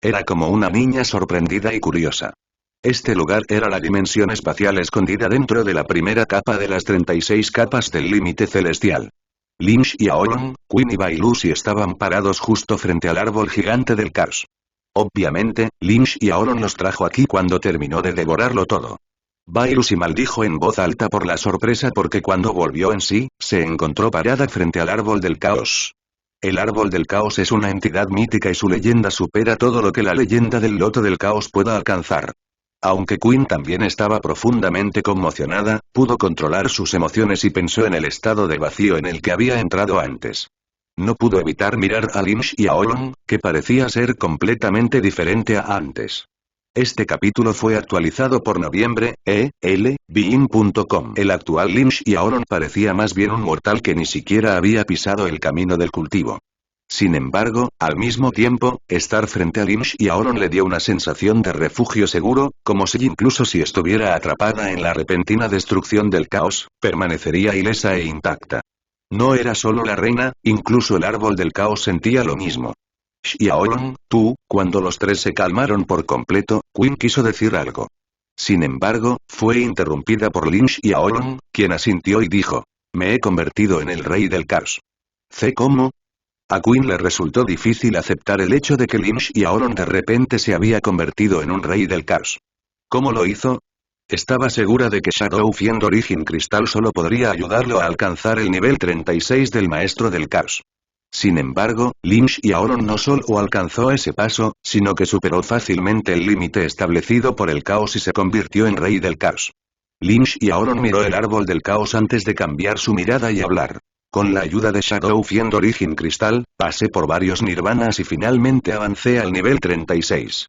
Era como una niña sorprendida y curiosa. Este lugar era la dimensión espacial escondida dentro de la primera capa de las 36 capas del límite celestial. Limsh y Aolon, Queen y Bailusi estaban parados justo frente al árbol gigante del caos. Obviamente, Limsh y Aolon los trajo aquí cuando terminó de devorarlo todo. Bailusi maldijo en voz alta por la sorpresa porque cuando volvió en sí, se encontró parada frente al árbol del caos. El árbol del caos es una entidad mítica y su leyenda supera todo lo que la leyenda del loto del caos pueda alcanzar. Aunque Quinn también estaba profundamente conmocionada, pudo controlar sus emociones y pensó en el estado de vacío en el que había entrado antes. No pudo evitar mirar a Lynch y a Olong, que parecía ser completamente diferente a antes. Este capítulo fue actualizado por noviembre, Bein.com. El actual Lynch y Olong parecía más bien un mortal que ni siquiera había pisado el camino del cultivo. Sin embargo, al mismo tiempo, estar frente a Lynch y a Olong le dio una sensación de refugio seguro, como si incluso si estuviera atrapada en la repentina destrucción del caos, permanecería ilesa e intacta. No era solo la reina, incluso el árbol del caos sentía lo mismo. Xiaolong, tú, cuando los tres se calmaron por completo, Quinn quiso decir algo. Sin embargo, fue interrumpida por Lin Xiaolong, quien asintió y dijo: me he convertido en el rey del caos. ¿Sé cómo? A Quinn le resultó difícil aceptar el hecho de que Lin Xiaolong de repente se había convertido en un rey del caos. ¿Cómo lo hizo? Estaba segura de que Shadow Fiend Origin Crystal solo podría ayudarlo a alcanzar el nivel 36 del maestro del caos. Sin embargo, Lin Xiaolong no solo alcanzó ese paso, sino que superó fácilmente el límite establecido por el caos y se convirtió en rey del caos. Lin Xiaolong miró el árbol del caos antes de cambiar su mirada y hablar. Con la ayuda de Shadow Fiend Origin Crystal, pasé por varios nirvanas y finalmente avancé al nivel 36.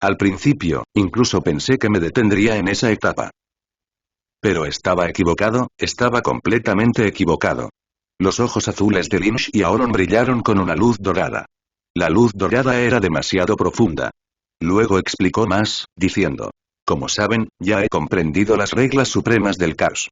Al principio, incluso pensé que me detendría en esa etapa. Pero estaba equivocado, estaba completamente equivocado. Los ojos azules de Lin Xiaolong brillaron con una luz dorada. La luz dorada era demasiado profunda. Luego explicó más, diciendo: como saben, ya he comprendido las reglas supremas del caos.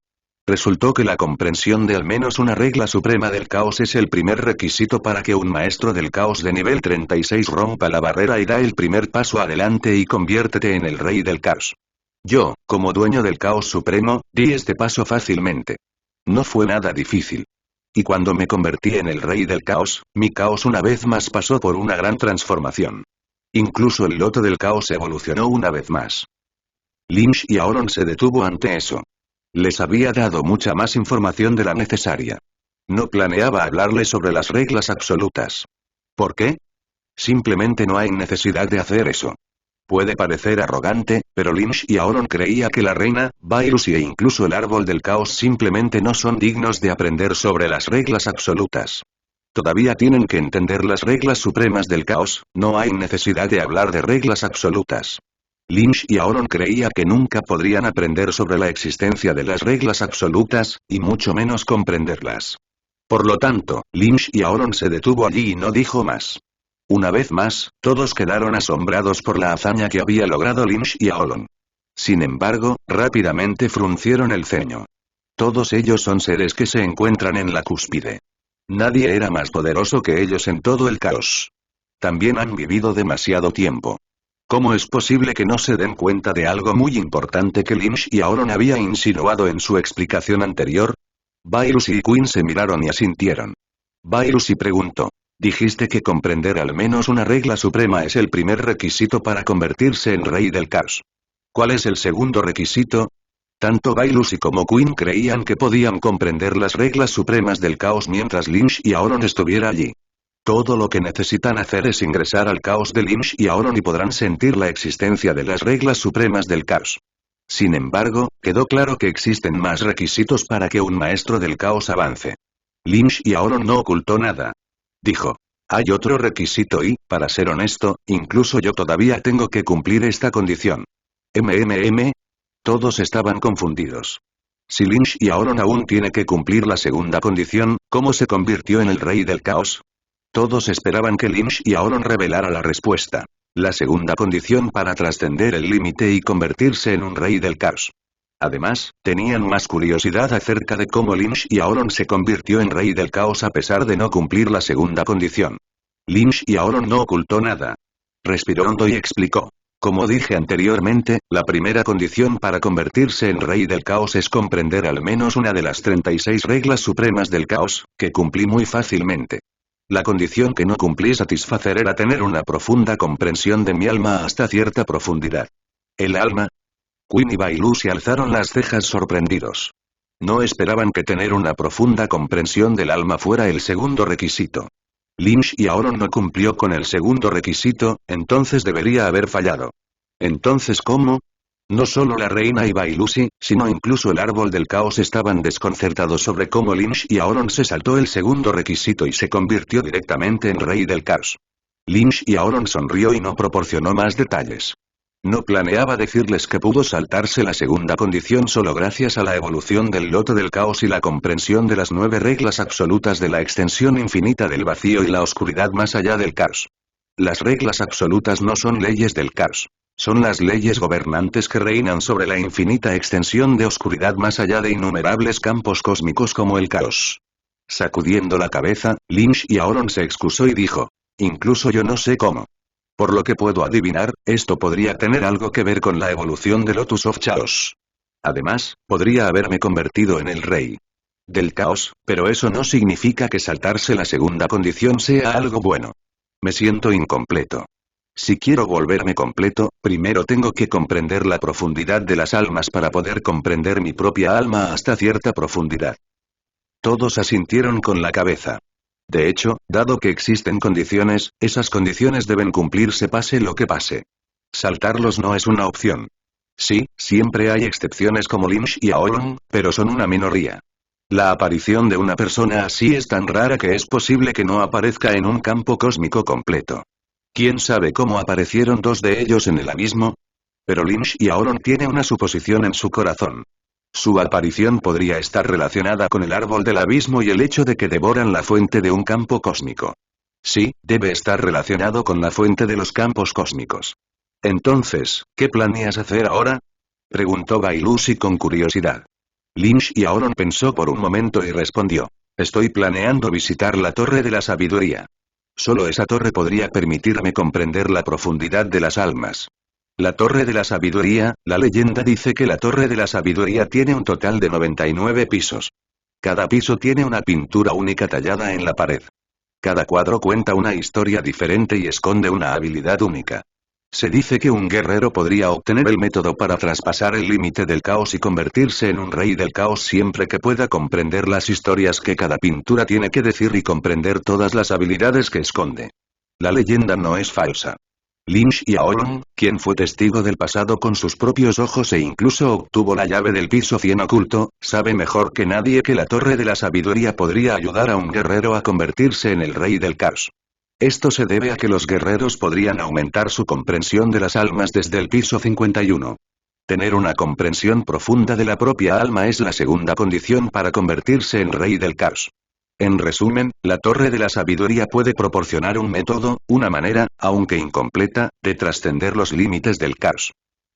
Resultó que la comprensión de al menos una regla suprema del caos es el primer requisito para que un maestro del caos de nivel 36 rompa la barrera y da el primer paso adelante y conviértete en el rey del caos. Yo, como dueño del caos supremo, di este paso fácilmente. No fue nada difícil. Y cuando me convertí en el rey del caos, mi caos una vez más pasó por una gran transformación. Incluso el loto del caos evolucionó una vez más. Lin Xiaolong se detuvo ante eso. Les había dado mucha más información de la necesaria. No planeaba hablarle sobre las reglas absolutas. ¿Por qué? Simplemente no hay necesidad de hacer eso. Puede parecer arrogante, pero Lin Xiaolong creía que la reina, Bai Lucy e incluso el árbol del caos simplemente no son dignos de aprender sobre las reglas absolutas. Todavía tienen que entender las reglas supremas del caos, no hay necesidad de hablar de reglas absolutas. Lin Xiaolong creía que nunca podrían aprender sobre la existencia de las reglas absolutas, y mucho menos comprenderlas. Por lo tanto, Lin Xiaolong se detuvo allí y no dijo más. Una vez más, todos quedaron asombrados por la hazaña que había logrado Lin Xiaolong. Sin embargo, rápidamente fruncieron el ceño. Todos ellos son seres que se encuentran en la cúspide. Nadie era más poderoso que ellos en todo el caos. También han vivido demasiado tiempo. ¿Cómo es posible que no se den cuenta de algo muy importante que Lin Xiaolong había insinuado en su explicación anterior? Bai Lucy y Quinn se miraron y asintieron. Bai Lucy preguntó: dijiste que comprender al menos una regla suprema es el primer requisito para convertirse en rey del caos. ¿Cuál es el segundo requisito? Tanto Bai Lucy como Quinn creían que podían comprender las reglas supremas del caos mientras Lin Xiaolong estuviera allí. Todo lo que necesitan hacer es ingresar al caos de Lin Xiaolong y podrán sentir la existencia de las reglas supremas del caos. Sin embargo, quedó claro que existen más requisitos para que un maestro del caos avance. Lin Xiaolong no ocultó nada. Dijo: hay otro requisito y, para ser honesto, incluso yo todavía tengo que cumplir esta condición. Todos estaban confundidos. Si Lin Xiaolong aún tiene que cumplir la segunda condición, ¿cómo se convirtió en el rey del caos? Todos esperaban que Lin Xiaolong revelara la respuesta. La segunda condición para trascender el límite y convertirse en un rey del caos. Además, tenían más curiosidad acerca de cómo Lin Xiaolong se convirtió en rey del caos a pesar de no cumplir la segunda condición. Lin Xiaolong no ocultó nada. Respiró hondo y explicó: como dije anteriormente, la primera condición para convertirse en rey del caos es comprender al menos una de las 36 reglas supremas del caos, que cumplí muy fácilmente. La condición que no cumplí satisfacer era tener una profunda comprensión de mi alma hasta cierta profundidad. ¿El alma? Quinn y Bai Lucy alzaron las cejas sorprendidos. No esperaban que tener una profunda comprensión del alma fuera el segundo requisito. Lin Xiaolong no cumplió con el segundo requisito, entonces debería haber fallado. ¿Entonces cómo? No solo la reina y Bailusi, sino incluso el árbol del caos estaban desconcertados sobre cómo Lin Xiaolong se saltó el segundo requisito y se convirtió directamente en rey del caos. Lin Xiaolong sonrió y no proporcionó más detalles. No planeaba decirles que pudo saltarse la segunda condición solo gracias a la evolución del loto del caos y la comprensión de las 9 reglas absolutas de la extensión infinita del vacío y la oscuridad más allá del caos. Las reglas absolutas no son leyes del caos. Son las leyes gobernantes que reinan sobre la infinita extensión de oscuridad más allá de innumerables campos cósmicos como el caos. Sacudiendo la cabeza, Lin Xiaolong se excusó y dijo: incluso yo no sé cómo. Por lo que puedo adivinar, esto podría tener algo que ver con la evolución de Lotus of Chaos. Además, podría haberme convertido en el rey del caos, pero eso no significa que saltarse la segunda condición sea algo bueno. Me siento incompleto. Si quiero volverme completo, primero tengo que comprender la profundidad de las almas para poder comprender mi propia alma hasta cierta profundidad. Todos asintieron con la cabeza. De hecho, dado que existen condiciones, esas condiciones deben cumplirse pase lo que pase. Saltarlos no es una opción. Sí, siempre hay excepciones como Lin Xiaolong, pero son una minoría. La aparición de una persona así es tan rara que es posible que no aparezca en un campo cósmico completo. ¿Quién sabe cómo aparecieron 2 de ellos en el abismo? Pero Lin Xiaolong tiene una suposición en su corazón. Su aparición podría estar relacionada con el árbol del abismo y el hecho de que devoran la fuente de un campo cósmico. Sí, debe estar relacionado con la fuente de los campos cósmicos. Entonces, ¿qué planeas hacer ahora?, preguntó Bailusi con curiosidad. Lin Xiaolong pensó por un momento y respondió: estoy planeando visitar la Torre de la Sabiduría. Solo esa torre podría permitirme comprender la profundidad de las almas. La Torre de la Sabiduría, la leyenda dice que la Torre de la Sabiduría tiene un total de 99 pisos. Cada piso tiene una pintura única tallada en la pared. Cada cuadro cuenta una historia diferente y esconde una habilidad única. Se dice que un guerrero podría obtener el método para traspasar el límite del caos y convertirse en un rey del caos siempre que pueda comprender las historias que cada pintura tiene que decir y comprender todas las habilidades que esconde. La leyenda no es falsa. Lin Xiaolong, quien fue testigo del pasado con sus propios ojos e incluso obtuvo la llave del piso 100 oculto, sabe mejor que nadie que la Torre de la Sabiduría podría ayudar a un guerrero a convertirse en el rey del caos. Esto se debe a que los guerreros podrían aumentar su comprensión de las almas desde el piso 51. Tener una comprensión profunda de la propia alma es la segunda condición para convertirse en rey del caos. En resumen, la Torre de la Sabiduría puede proporcionar un método, una manera, aunque incompleta, de trascender los límites del caos.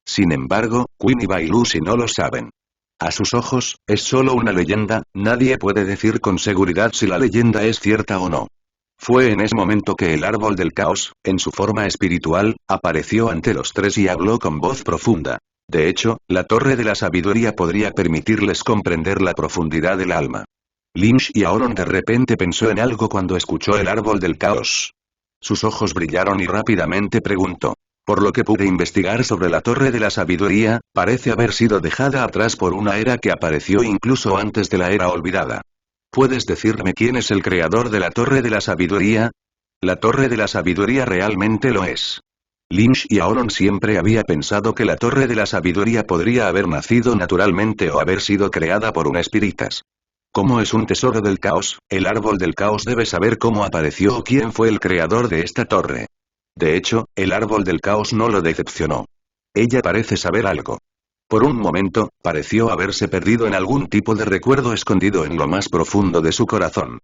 Sin embargo, Qin y Bailusi no lo saben. A sus ojos, es solo una leyenda, nadie puede decir con seguridad si la leyenda es cierta o no. Fue en ese momento que el árbol del caos, en su forma espiritual, apareció ante los 3 y habló con voz profunda. De hecho, la Torre de la Sabiduría podría permitirles comprender la profundidad del alma. Lin Xiaolong de repente pensó en algo cuando escuchó el árbol del caos. Sus ojos brillaron y rápidamente preguntó: por lo que pude investigar sobre la Torre de la Sabiduría, parece haber sido dejada atrás por una era que apareció incluso antes de la era olvidada. ¿Puedes decirme quién es el creador de la Torre de la Sabiduría? La Torre de la Sabiduría realmente lo es. Lin Xiaolong siempre había pensado que la Torre de la Sabiduría podría haber nacido naturalmente o haber sido creada por un espíritas. Como es un tesoro del caos, el árbol del caos debe saber cómo apareció o quién fue el creador de esta torre. De hecho, el árbol del caos no lo decepcionó. Ella parece saber algo. Por un momento, pareció haberse perdido en algún tipo de recuerdo escondido en lo más profundo de su corazón.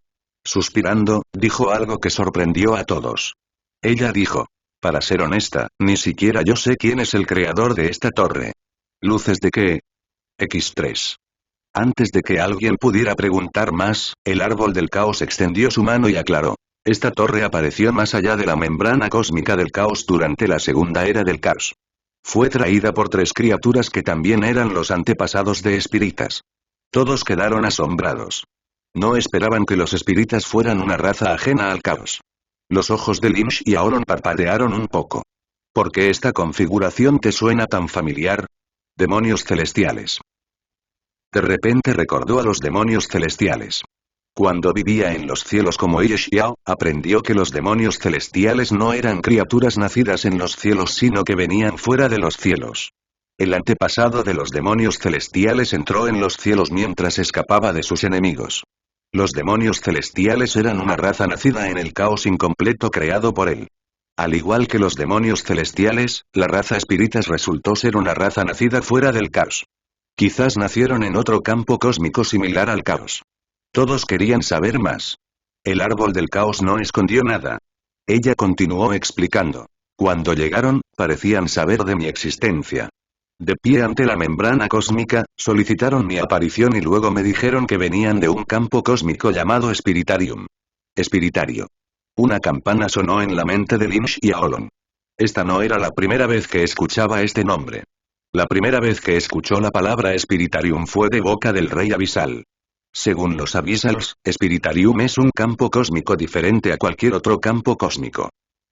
Suspirando, dijo algo que sorprendió a todos. Ella dijo: para ser honesta, ni siquiera yo sé quién es el creador de esta torre. ¿Luces de qué? X3. Antes de que alguien pudiera preguntar más, el árbol del caos extendió su mano y aclaró: esta torre apareció más allá de la membrana cósmica del caos durante la segunda era del caos. Fue traída por 3 criaturas que también eran los antepasados de espíritas. Todos quedaron asombrados. No esperaban que los espíritas fueran una raza ajena al caos. Los ojos de Lin Xiaolong parpadearon un poco. ¿Por qué esta configuración te suena tan familiar? Demonios celestiales. De repente recordó a los demonios celestiales. Cuando vivía en los cielos como Ye Xiao, aprendió que los demonios celestiales no eran criaturas nacidas en los cielos sino que venían fuera de los cielos. El antepasado de los demonios celestiales entró en los cielos mientras escapaba de sus enemigos. Los demonios celestiales eran una raza nacida en el caos incompleto creado por él. Al igual que los demonios celestiales, la raza espíritas resultó ser una raza nacida fuera del caos. Quizás nacieron en otro campo cósmico similar al caos. Todos querían saber más. El árbol del caos no escondió nada. Ella continuó explicando. Cuando llegaron, parecían saber de mi existencia. De pie ante la membrana cósmica, solicitaron mi aparición y luego me dijeron que venían de un campo cósmico llamado Spiritarium. Espiritario. Una campana sonó en la mente de Lynch y Aolon. Esta no era la primera vez que escuchaba este nombre. La primera vez que escuchó la palabra Spiritarium fue de boca del Rey Abisal. Según los Abyssals, Spiritarium es un campo cósmico diferente a cualquier otro campo cósmico.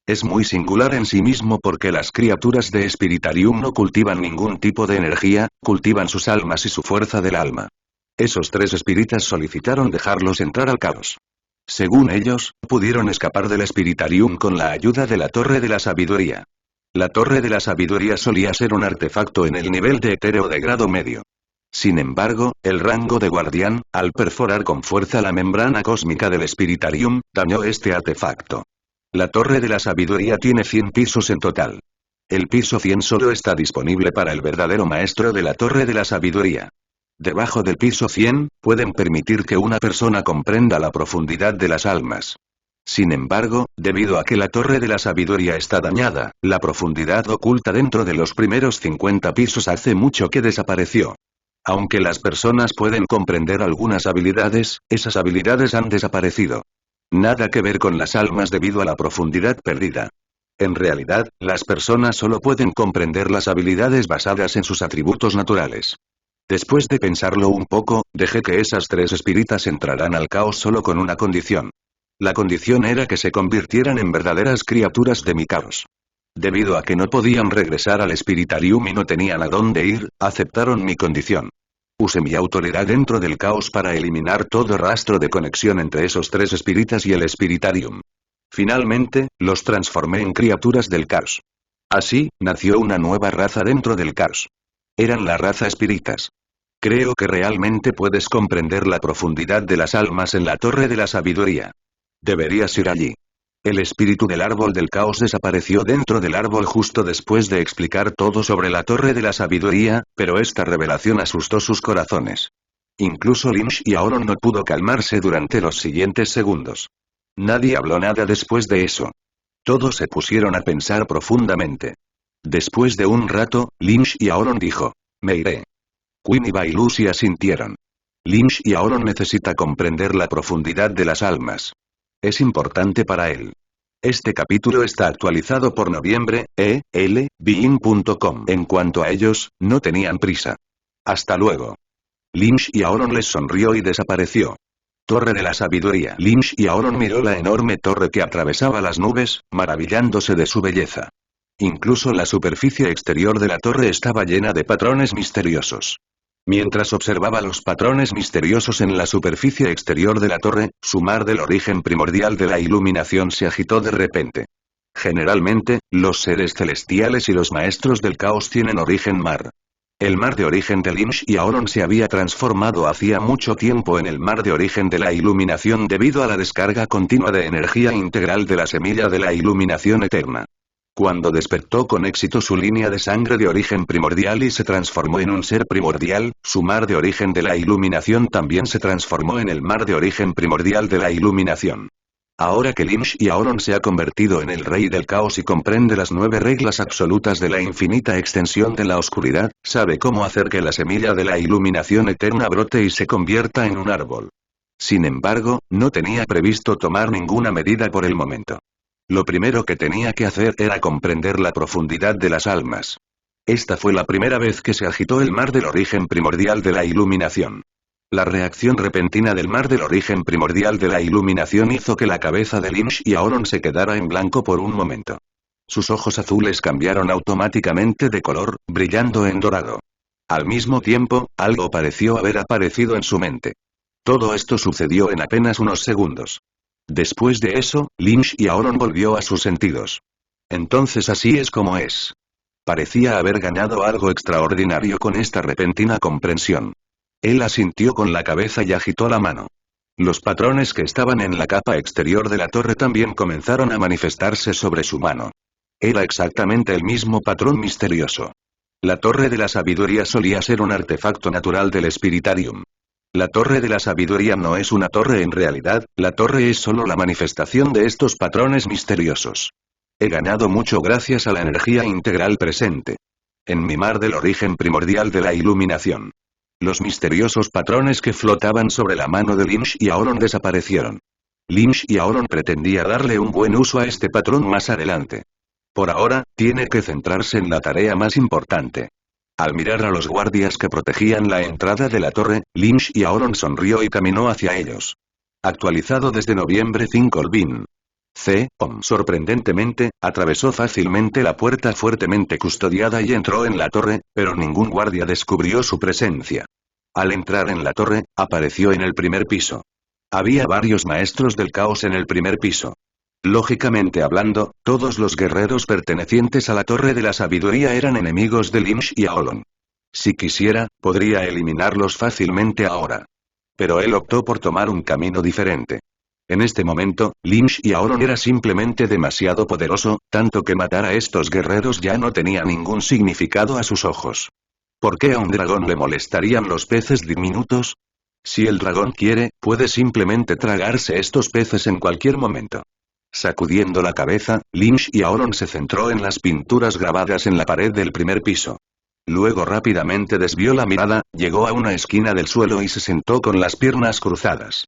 Es muy singular en sí mismo porque las criaturas de Spiritarium no cultivan ningún tipo de energía, cultivan sus almas y su fuerza del alma. Esos tres espíritas solicitaron dejarlos entrar al caos. Según ellos, pudieron escapar del Spiritarium con la ayuda de la Torre de la Sabiduría. La Torre de la Sabiduría solía ser un artefacto en el nivel de etéreo de grado medio. Sin embargo, el rango de guardián, al perforar con fuerza la membrana cósmica del Spiritarium, dañó este artefacto. La Torre de la Sabiduría tiene 100 pisos en total. El piso 100 solo está disponible para el verdadero maestro de la Torre de la Sabiduría. Debajo del piso 100, pueden permitir que una persona comprenda la profundidad de las almas. Sin embargo, debido a que la Torre de la Sabiduría está dañada, la profundidad oculta dentro de los primeros 50 pisos hace mucho que desapareció. Aunque las personas pueden comprender algunas habilidades, esas habilidades han desaparecido. Nada que ver con las almas debido a la profundidad perdida. En realidad, las personas solo pueden comprender las habilidades basadas en sus atributos naturales. Después de pensarlo un poco, dejé que esas tres espíritas entraran al caos solo con una condición. La condición era que se convirtieran en verdaderas criaturas de mi caos. Debido a que no podían regresar al Spiritarium y no tenían a dónde ir, aceptaron mi condición. Usé mi autoridad dentro del caos para eliminar todo rastro de conexión entre esos tres espíritas y el Spiritarium. Finalmente, los transformé en criaturas del caos. Así, nació una nueva raza dentro del caos. Eran la raza espíritas. Creo que realmente puedes comprender la profundidad de las almas en la Torre de la Sabiduría. Deberías ir allí. El espíritu del árbol del caos desapareció dentro del árbol justo después de explicar todo sobre la Torre de la Sabiduría, pero esta revelación asustó sus corazones. Incluso Lynch y Aolon no pudo calmarse durante los siguientes segundos. Nadie habló nada después de eso. Todos se pusieron a pensar profundamente. Después de un rato, Lynch y Aolon dijo: me iré. Quinn y Bailusi asintieron. Lynch y Aolon necesita comprender la profundidad de las almas. Es importante para él. Este capítulo está actualizado por noviembre.com. En cuanto a ellos, no tenían prisa. Hasta luego. Lynch y Aolon les sonrió y desapareció. Torre de la Sabiduría. Lynch y Aolon miró la enorme torre que atravesaba las nubes, maravillándose de su belleza. Incluso la superficie exterior de la torre estaba llena de patrones misteriosos. Mientras observaba los patrones misteriosos en la superficie exterior de la torre, su mar del origen primordial de la iluminación se agitó de repente. Generalmente, los seres celestiales y los maestros del caos tienen origen mar. El mar de origen de Lynch y Aolon se había transformado hacía mucho tiempo en el mar de origen de la iluminación debido a la descarga continua de energía integral de la semilla de la iluminación eterna. Cuando despertó con éxito su línea de sangre de origen primordial y se transformó en un ser primordial, su mar de origen de la iluminación también se transformó en el mar de origen primordial de la iluminación. Ahora que Lynch y Aolon se ha convertido en el rey del caos y comprende las 9 reglas absolutas de la infinita extensión de la oscuridad, sabe cómo hacer que la semilla de la iluminación eterna brote y se convierta en un árbol. Sin embargo, no tenía previsto tomar ninguna medida por el momento. Lo primero que tenía que hacer era comprender la profundidad de las almas. Esta fue la primera vez que se agitó el mar del origen primordial de la iluminación. La reacción repentina del mar del origen primordial de la iluminación hizo que la cabeza de Lynch y Aolon se quedara en blanco por un momento. Sus ojos azules cambiaron automáticamente de color, brillando en dorado. Al mismo tiempo, algo pareció haber aparecido en su mente. Todo esto sucedió en apenas unos segundos. Después de eso, Lynch y Aolon volvió a sus sentidos. Entonces así es como es. Parecía haber ganado algo extraordinario con esta repentina comprensión. Él asintió con la cabeza y agitó la mano. Los patrones que estaban en la capa exterior de la torre también comenzaron a manifestarse sobre su mano. Era exactamente el mismo patrón misterioso. La Torre de la Sabiduría solía ser un artefacto natural del Spiritarium. La Torre de la Sabiduría no es una torre en realidad, la torre es solo la manifestación de estos patrones misteriosos. He ganado mucho gracias a la energía integral presente en mi mar del origen primordial de la iluminación. Los misteriosos patrones que flotaban sobre la mano de Lin Xiaolong desaparecieron. Lin Xiaolong pretendía darle un buen uso a este patrón más adelante. Por ahora, tiene que centrarse en la tarea más importante. Al mirar a los guardias que protegían la entrada de la torre, Lin Xiaolong sonrió y caminó hacia ellos. Actualizado desde noviembre 5 Olvin. Sorprendentemente, atravesó fácilmente la puerta fuertemente custodiada y entró en la torre, pero ningún guardia descubrió su presencia. Al entrar en la torre, apareció en el primer piso. Había varios maestros del caos en el primer piso. Lógicamente hablando, todos los guerreros pertenecientes a la Torre de la Sabiduría eran enemigos de Lin Xiaolong. Si quisiera, podría eliminarlos fácilmente ahora. Pero él optó por tomar un camino diferente. En este momento, Lin Xiaolong era simplemente demasiado poderoso, tanto que matar a estos guerreros ya no tenía ningún significado a sus ojos. ¿Por qué a un dragón le molestarían los peces diminutos? Si el dragón quiere, puede simplemente tragarse estos peces en cualquier momento. Sacudiendo la cabeza, Lin Xiaolong se centró en las pinturas grabadas en la pared del primer piso. Luego rápidamente desvió la mirada, llegó a una esquina del suelo y se sentó con las piernas cruzadas.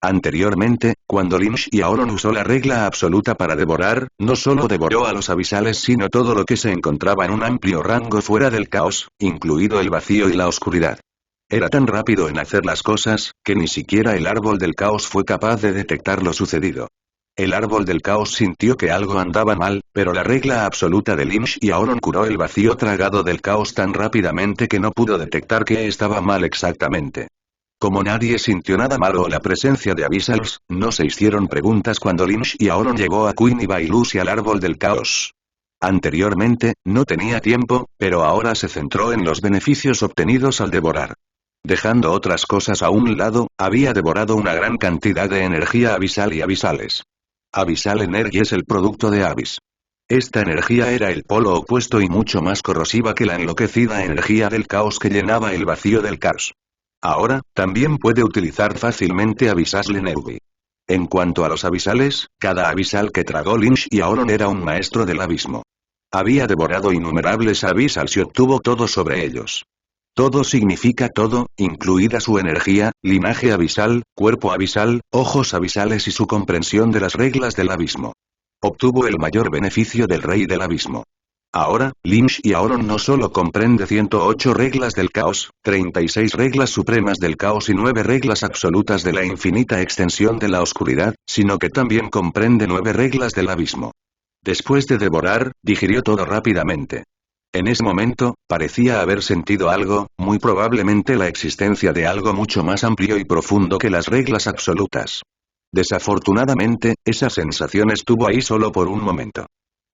Anteriormente, cuando Lin Xiaolong usó la regla absoluta para devorar, no solo devoró a los abisales sino todo lo que se encontraba en un amplio rango fuera del caos, incluido el vacío y la oscuridad. Era tan rápido en hacer las cosas, que ni siquiera el árbol del caos fue capaz de detectar lo sucedido. El árbol del caos sintió que algo andaba mal, pero la regla absoluta de Lin Xiaolong curó el vacío tragado del caos tan rápidamente que no pudo detectar qué estaba mal exactamente. Como nadie sintió nada malo o la presencia de Abyssals, no se hicieron preguntas cuando Lin Xiaolong llegó a Queen y Bailusi al árbol del caos. Anteriormente, no tenía tiempo, pero ahora se centró en los beneficios obtenidos al devorar. Dejando otras cosas a un lado, había devorado una gran cantidad de energía abisal y abisales. Abyssal Energy es el producto de Abyss. Esta energía era el polo opuesto y mucho más corrosiva que la enloquecida energía del caos que llenaba el vacío del caos. Ahora, también puede utilizar fácilmente Abyssal Energy. En cuanto a los abisales, cada abisal que tragó Lin Xiaolong era un maestro del abismo. Había devorado innumerables abyssals y obtuvo todo sobre ellos. Todo significa todo, incluida su energía, linaje abisal, cuerpo abisal, ojos abisales y su comprensión de las reglas del abismo. Obtuvo el mayor beneficio del rey del abismo. Ahora, Lin Xiaolong no solo comprende 108 reglas del caos, 36 reglas supremas del caos y 9 reglas absolutas de la infinita extensión de la oscuridad, sino que también comprende 9 reglas del abismo. Después de devorar, digirió todo rápidamente. En ese momento, parecía haber sentido algo, muy probablemente la existencia de algo mucho más amplio y profundo que las reglas absolutas. Desafortunadamente, esa sensación estuvo ahí solo por un momento.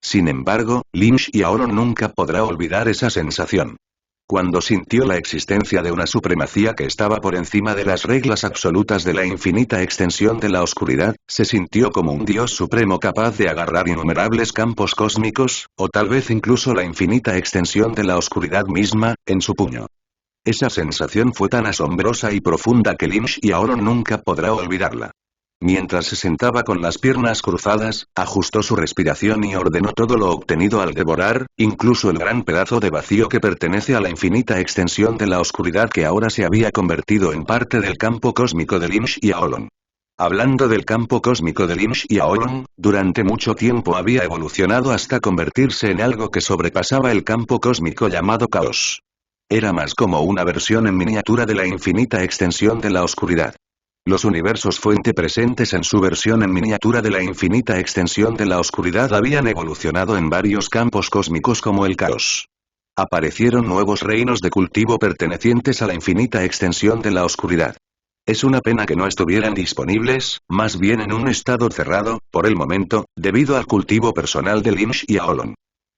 Sin embargo, Lin Xiaolong nunca podrá olvidar esa sensación. Cuando sintió la existencia de una supremacía que estaba por encima de las reglas absolutas de la infinita extensión de la oscuridad, se sintió como un dios supremo capaz de agarrar innumerables campos cósmicos, o tal vez incluso la infinita extensión de la oscuridad misma, en su puño. Esa sensación fue tan asombrosa y profunda que Lin Xiaolong nunca podrá olvidarla. Mientras se sentaba con las piernas cruzadas, ajustó su respiración y ordenó todo lo obtenido al devorar, incluso el gran pedazo de vacío que pertenece a la infinita extensión de la oscuridad que ahora se había convertido en parte del campo cósmico de Lin Xiaolong. Hablando del campo cósmico de Lin Xiaolong, durante mucho tiempo había evolucionado hasta convertirse en algo que sobrepasaba el campo cósmico llamado caos. Era más como una versión en miniatura de la infinita extensión de la oscuridad. Los universos fuente presentes en su versión en miniatura de la infinita extensión de la oscuridad habían evolucionado en varios campos cósmicos como el caos. Aparecieron nuevos reinos de cultivo pertenecientes a la infinita extensión de la oscuridad. Es una pena que no estuvieran disponibles, más bien en un estado cerrado, por el momento, debido al cultivo personal de Lin Xiaolong.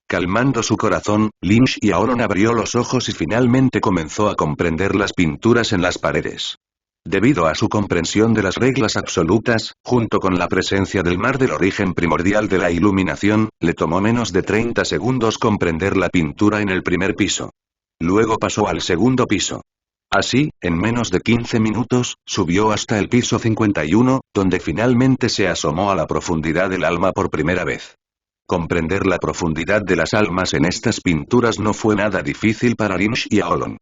Calmando su corazón, Lin Xiaolong abrió los ojos y finalmente comenzó a comprender las pinturas en las paredes. Debido a su comprensión de las reglas absolutas, junto con la presencia del mar del origen primordial de la iluminación, le tomó menos de 30 segundos comprender la pintura en el primer piso. Luego pasó al segundo piso. Así, en menos de 15 minutos, subió hasta el piso 51, donde finalmente se asomó a la profundidad del alma por primera vez. Comprender la profundidad de las almas en estas pinturas no fue nada difícil para Lin Xiaolong.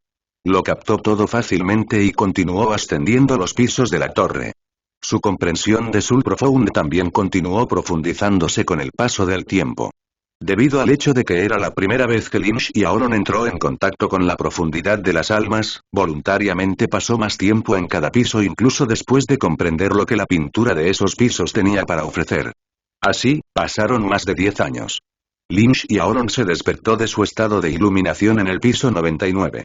Lo captó todo fácilmente y continuó ascendiendo los pisos de la torre. Su comprensión de Soul Profound también continuó profundizándose con el paso del tiempo. Debido al hecho de que era la primera vez que Lin Xiaolong entró en contacto con la profundidad de las almas, voluntariamente pasó más tiempo en cada piso incluso después de comprender lo que la pintura de esos pisos tenía para ofrecer. Así, pasaron más de 10 años. Lin Xiaolong se despertó de su estado de iluminación en el piso 99.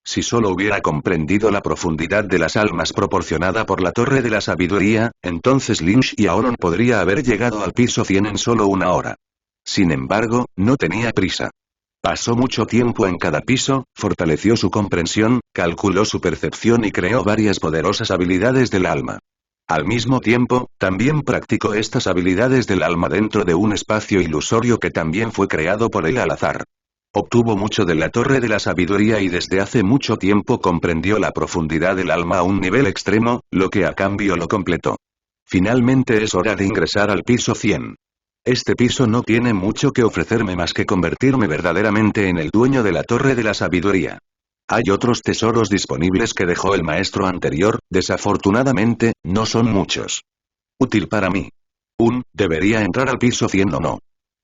Si solo hubiera comprendido la profundidad de las almas proporcionada por la Torre de la Sabiduría, entonces Lin Xiaolong podría haber llegado al piso 100 en solo una hora. Sin embargo, no tenía prisa. Pasó mucho tiempo en cada piso, fortaleció su comprensión, calculó su percepción y creó varias poderosas habilidades del alma. Al mismo tiempo, también practicó estas habilidades del alma dentro de un espacio ilusorio que también fue creado por él al azar. Obtuvo mucho de la Torre de la Sabiduría y desde hace mucho tiempo comprendió la profundidad del alma a un nivel extremo, lo que a cambio lo completó. Finalmente es hora de ingresar al piso 100. Este piso no tiene mucho que ofrecerme más que convertirme verdaderamente en el dueño de la Torre de la Sabiduría. Hay otros tesoros disponibles que dejó el maestro anterior, desafortunadamente, no son muchos. Útil para mí. ¿Debería entrar al piso 100 o no?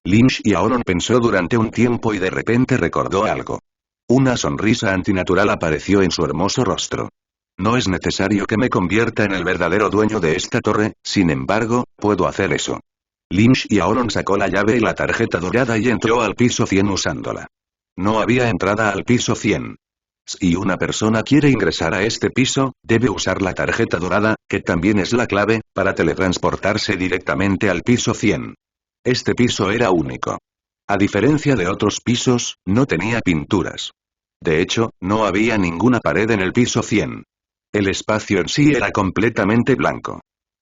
Lin Xiaolong pensó durante un tiempo y de repente recordó algo. Una sonrisa antinatural apareció en su hermoso rostro. No es necesario que me convierta en el verdadero dueño de esta torre, sin embargo, puedo hacer eso. Lin Xiaolong sacó la llave y la tarjeta dorada y entró al piso 100 usándola. No había entrada al piso 100. Si una persona quiere ingresar a este piso, debe usar la tarjeta dorada, que también es la clave, para teletransportarse directamente al piso 100. Este piso era único. A diferencia de otros pisos, no tenía pinturas. De hecho, no había ninguna pared en el piso 100. El espacio en sí era completamente blanco.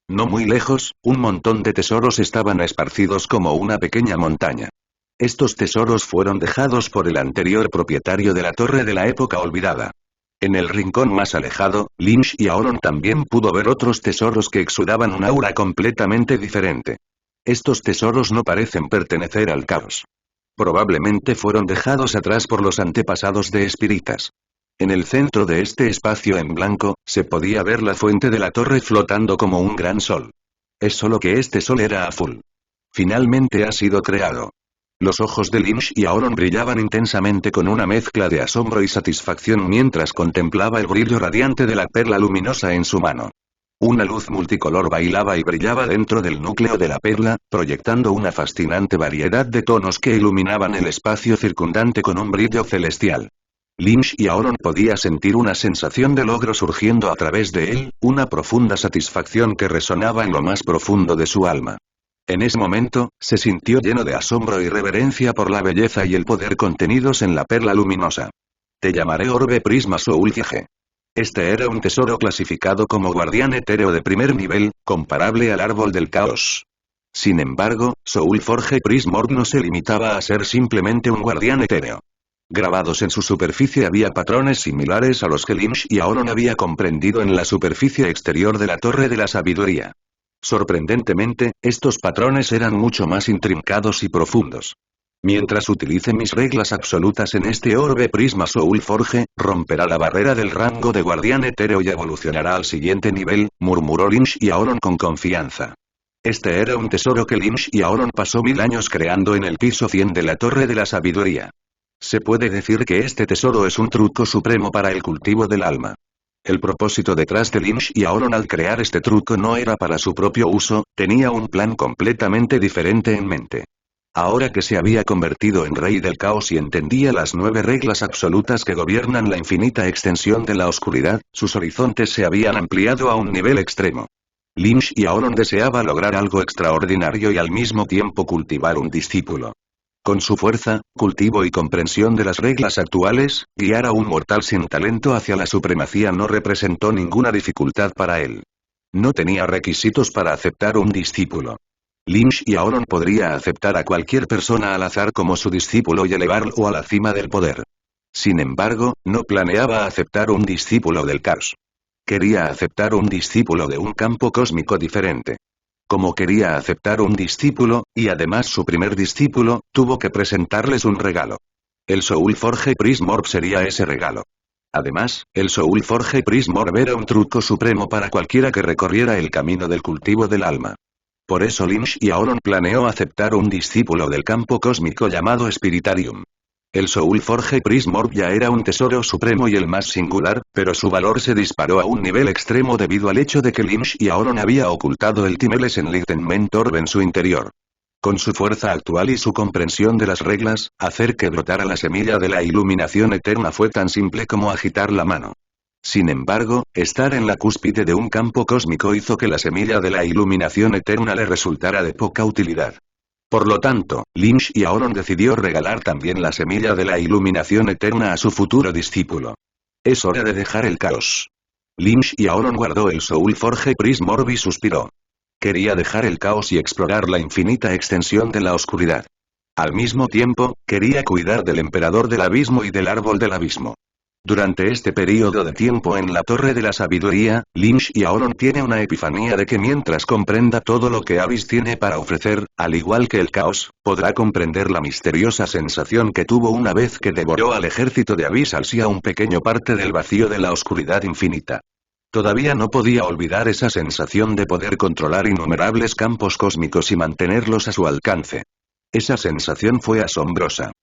No muy lejos, un montón de tesoros estaban esparcidos como una pequeña montaña. Estos tesoros fueron dejados por el anterior propietario de la torre de la época olvidada. En el rincón más alejado, Lin Xiaolong también pudo ver otros tesoros que exudaban un aura completamente diferente. Estos tesoros no parecen pertenecer al caos. Probablemente fueron dejados atrás por los antepasados de espíritas. En el centro de este espacio en blanco, se podía ver la fuente de la torre flotando como un gran sol. Es solo que este sol era azul. Finalmente ha sido creado. Los ojos de Lin Xiaolong brillaban intensamente con una mezcla de asombro y satisfacción mientras contemplaba el brillo radiante de la perla luminosa en su mano. Una luz multicolor bailaba y brillaba dentro del núcleo de la perla, proyectando una fascinante variedad de tonos que iluminaban el espacio circundante con un brillo celestial. Lin Xiaolong podía sentir una sensación de logro surgiendo a través de él, una profunda satisfacción que resonaba en lo más profundo de su alma. En ese momento, se sintió lleno de asombro y reverencia por la belleza y el poder contenidos en la perla luminosa. Te llamaré Orbe Prisma Soul Fiege. Este era un tesoro clasificado como guardián etéreo de primer nivel, comparable al árbol del caos. Sin embargo, Soul Forge Prismorg no se limitaba a ser simplemente un guardián etéreo. Grabados en su superficie había patrones similares a los que Lin Xiaolong había comprendido en la superficie exterior de la Torre de la Sabiduría. Sorprendentemente, estos patrones eran mucho más intrincados y profundos. Mientras utilice mis reglas absolutas en este orbe Prisma Soul Forge, romperá la barrera del rango de guardián etéreo y evolucionará al siguiente nivel, murmuró Lin Xiaolong con confianza. Este era un tesoro que Lin Xiaolong pasó 1000 años creando en el piso 100 de la Torre de la Sabiduría. Se puede decir que este tesoro es un truco supremo para el cultivo del alma. El propósito detrás de Lin Xiaolong al crear este truco no era para su propio uso, tenía un plan completamente diferente en mente. Ahora que se había convertido en rey del caos y entendía las 9 reglas absolutas que gobiernan la infinita extensión de la oscuridad, sus horizontes se habían ampliado a un nivel extremo. Lin Xiaolong deseaba lograr algo extraordinario y al mismo tiempo cultivar un discípulo. Con su fuerza, cultivo y comprensión de las reglas actuales, guiar a un mortal sin talento hacia la supremacía no representó ninguna dificultad para él. No tenía requisitos para aceptar un discípulo. Lin Xiaolong podría aceptar a cualquier persona al azar como su discípulo y elevarlo a la cima del poder. Sin embargo, no planeaba aceptar un discípulo del caos. Quería aceptar un discípulo de un campo cósmico diferente. Como quería aceptar un discípulo, y además su primer discípulo, tuvo que presentarles un regalo. El Soul Forge Prism Orb sería ese regalo. Además, el Soul Forge Prism Orb era un truco supremo para cualquiera que recorriera el camino del cultivo del alma. Por eso Lin Xiaolong planeó aceptar un discípulo del campo cósmico llamado Spiritarium. El Soul Forge Prism Orb ya era un tesoro supremo y el más singular, pero su valor se disparó a un nivel extremo debido al hecho de que Lin Xiaolong había ocultado el Timeless Enlightenment Orb en su interior. Con su fuerza actual y su comprensión de las reglas, hacer que brotara la semilla de la iluminación eterna fue tan simple como agitar la mano. Sin embargo, estar en la cúspide de un campo cósmico hizo que la semilla de la iluminación eterna le resultara de poca utilidad. Por lo tanto, Lin Xiaolong decidió regalar también la semilla de la iluminación eterna a su futuro discípulo. Es hora de dejar el caos. Lin Xiaolong guardó el Soul Forge Prism Orb y suspiró. Quería dejar el caos y explorar la infinita extensión de la oscuridad. Al mismo tiempo, quería cuidar del Emperador del Abismo y del Árbol del Abismo. Durante este periodo de tiempo en la Torre de la Sabiduría, Lin Xiaolong tiene una epifanía de que mientras comprenda todo lo que Abyss tiene para ofrecer, al igual que el caos, podrá comprender la misteriosa sensación que tuvo una vez que devoró al ejército de Abyss al sí a un pequeño parte del vacío de la oscuridad infinita. Todavía no podía olvidar esa sensación de poder controlar innumerables campos cósmicos y mantenerlos a su alcance. Esa sensación fue asombrosa.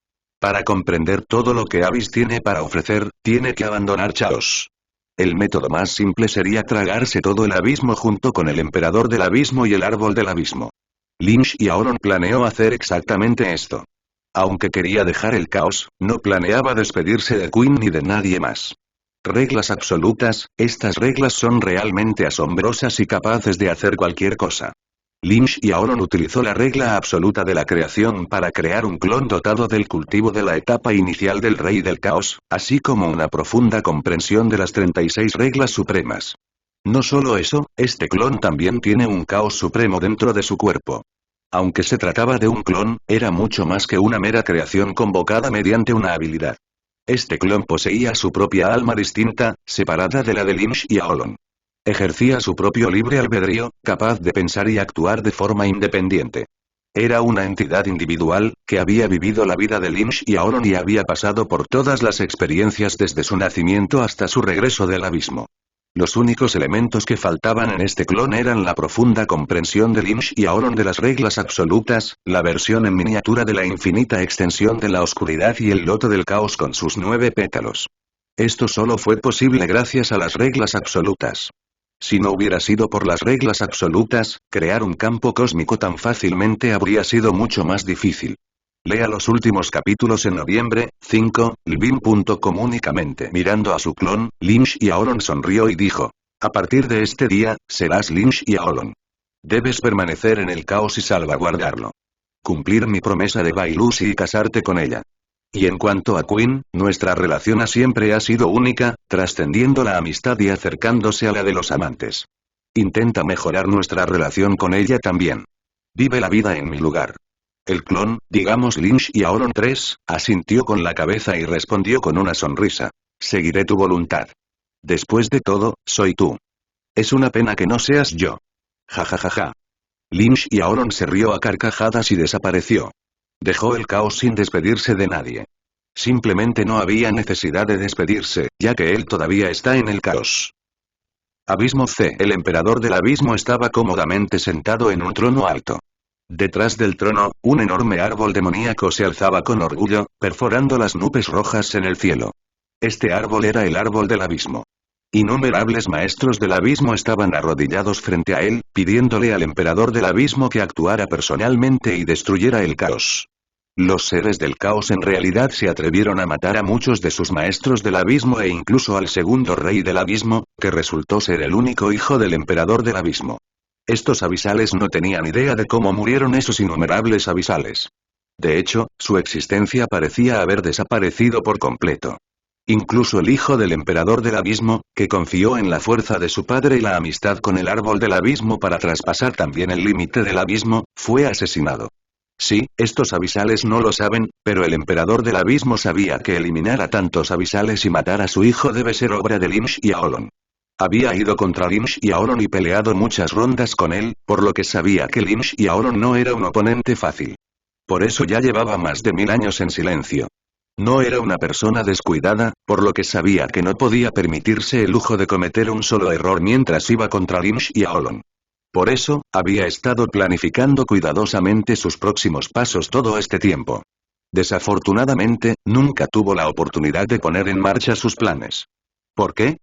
Para comprender todo lo que Abyss tiene para ofrecer, tiene que abandonar Chaos. El método más simple sería tragarse todo el abismo junto con el Emperador del Abismo y el Árbol del Abismo. Lin Xiaolong planeó hacer exactamente esto. Aunque quería dejar el caos, no planeaba despedirse de Queen ni de nadie más. Reglas absolutas, estas reglas son realmente asombrosas y capaces de hacer cualquier cosa. Lin Xiaolong utilizó la regla absoluta de la creación para crear un clon dotado del cultivo de la etapa inicial del Rey del Caos, así como una profunda comprensión de las 36 reglas supremas. No solo eso, este clon también tiene un caos supremo dentro de su cuerpo. Aunque se trataba de un clon, era mucho más que una mera creación convocada mediante una habilidad. Este clon poseía su propia alma distinta, separada de la de Lin Xiaolong. Ejercía su propio libre albedrío, capaz de pensar y actuar de forma independiente. Era una entidad individual, que había vivido la vida de Lin Xiaolong y había pasado por todas las experiencias desde su nacimiento hasta su regreso del abismo. Los únicos elementos que faltaban en este clon eran la profunda comprensión de Lin Xiaolong de las reglas absolutas, la versión en miniatura de la infinita extensión de la oscuridad y el loto del caos con sus 9 pétalos. Esto solo fue posible gracias a las reglas absolutas. Si no hubiera sido por las reglas absolutas, crear un campo cósmico tan fácilmente habría sido mucho más difícil. Lea los últimos capítulos en noviembre, 5, lbin.com. Únicamente mirando a su clon, Lin Xiaolong sonrió y dijo: a partir de este día, serás Lin Xiaolong. Debes permanecer en el caos y salvaguardarlo. Cumplir mi promesa de Bai Lucy y casarte con ella. Y en cuanto a Queen, nuestra relación siempre ha sido única, trascendiendo la amistad y acercándose a la de los amantes. Intenta mejorar nuestra relación con ella también. Vive la vida en mi lugar. El clon, digamos Lin Xiaolong 3, asintió con la cabeza y respondió con una sonrisa. Seguiré tu voluntad. Después de todo, soy tú. Es una pena que no seas yo. Ja ja ja ja. Lin Xiaolong se rió a carcajadas y desapareció. Dejó el caos sin despedirse de nadie. Simplemente no había necesidad de despedirse, ya que él todavía está en el caos. Abismo C. El Emperador del Abismo estaba cómodamente sentado en un trono alto. Detrás del trono, un enorme árbol demoníaco se alzaba con orgullo, perforando las nubes rojas en el cielo. Este árbol era el Árbol del Abismo. Innumerables maestros del abismo estaban arrodillados frente a él, pidiéndole al Emperador del Abismo que actuara personalmente y destruyera el caos. Los seres del caos en realidad se atrevieron a matar a muchos de sus maestros del abismo e incluso al segundo rey del abismo, que resultó ser el único hijo del Emperador del Abismo. Estos abisales no tenían idea de cómo murieron esos innumerables abisales. De hecho, su existencia parecía haber desaparecido por completo. Incluso el hijo del emperador del abismo, que confió en la fuerza de su padre y la amistad con el árbol del abismo para traspasar también el límite del abismo, fue asesinado. Sí, estos abisales no lo saben, pero el emperador del abismo sabía que eliminar a tantos abisales y matar a su hijo debe ser obra de Lin Xiaolong. Había ido contra Lin Xiaolong y peleado muchas rondas con él, por lo que sabía que Lin Xiaolong no era un oponente fácil. Por eso ya llevaba más de 1000 años en silencio. No era una persona descuidada, por lo que sabía que no podía permitirse el lujo de cometer un solo error mientras iba contra Lin Xiaolong. Por eso, había estado planificando cuidadosamente sus próximos pasos todo este tiempo. Desafortunadamente, nunca tuvo la oportunidad de poner en marcha sus planes. ¿Por qué?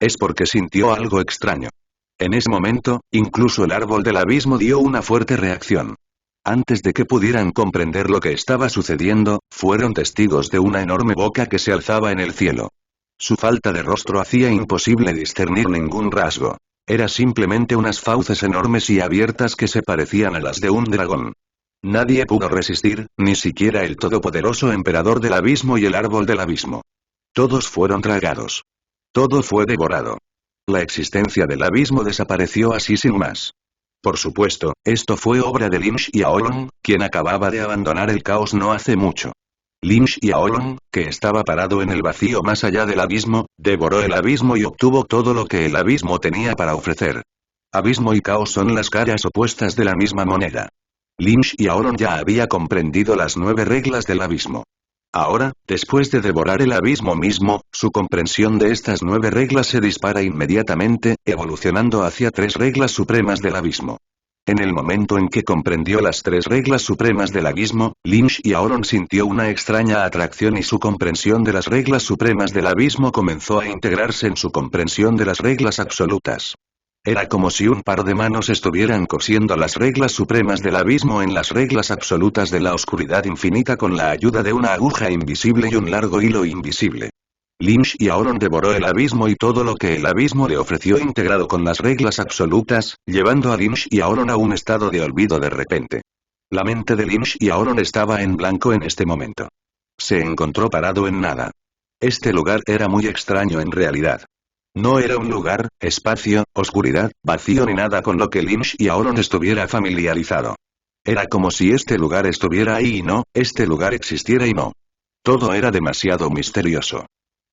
Es porque sintió algo extraño. En ese momento, incluso el árbol del abismo dio una fuerte reacción. Antes de que pudieran comprender lo que estaba sucediendo, fueron testigos de una enorme boca que se alzaba en el cielo. Su falta de rostro hacía imposible discernir ningún rasgo. Era simplemente unas fauces enormes y abiertas que se parecían a las de un dragón. Nadie pudo resistir, ni siquiera el todopoderoso emperador del abismo y el árbol del abismo. Todos fueron tragados. Todo fue devorado. La existencia del abismo desapareció así sin más. Por supuesto, esto fue obra de Lin Xiaolong, quien acababa de abandonar el caos no hace mucho. Lin Xiaolong, que estaba parado en el vacío más allá del abismo, devoró el abismo y obtuvo todo lo que el abismo tenía para ofrecer. Abismo y caos son las caras opuestas de la misma moneda. Lin Xiaolong ya había comprendido las 9 reglas del abismo. Ahora, después de devorar el abismo mismo, su comprensión de estas 9 reglas se dispara inmediatamente, evolucionando hacia 3 reglas supremas del abismo. En el momento en que comprendió las 3 reglas supremas del abismo, Lin Xiaolong sintió una extraña atracción y su comprensión de las reglas supremas del abismo comenzó a integrarse en su comprensión de las reglas absolutas. Era como si un par de manos estuvieran cosiendo las reglas supremas del abismo en las reglas absolutas de la oscuridad infinita con la ayuda de una aguja invisible y un largo hilo invisible. Lin Xiaolong devoró el abismo y todo lo que el abismo le ofreció integrado con las reglas absolutas, llevando a Lin Xiaolong a un estado de olvido de repente. La mente de Lin Xiaolong estaba en blanco en este momento. Se encontró parado en nada. Este lugar era muy extraño en realidad. No era un lugar, espacio, oscuridad, vacío ni nada con lo que Lin Xiaolong estuviera familiarizado. Era como si este lugar estuviera ahí y no, este lugar existiera y no. Todo era demasiado misterioso.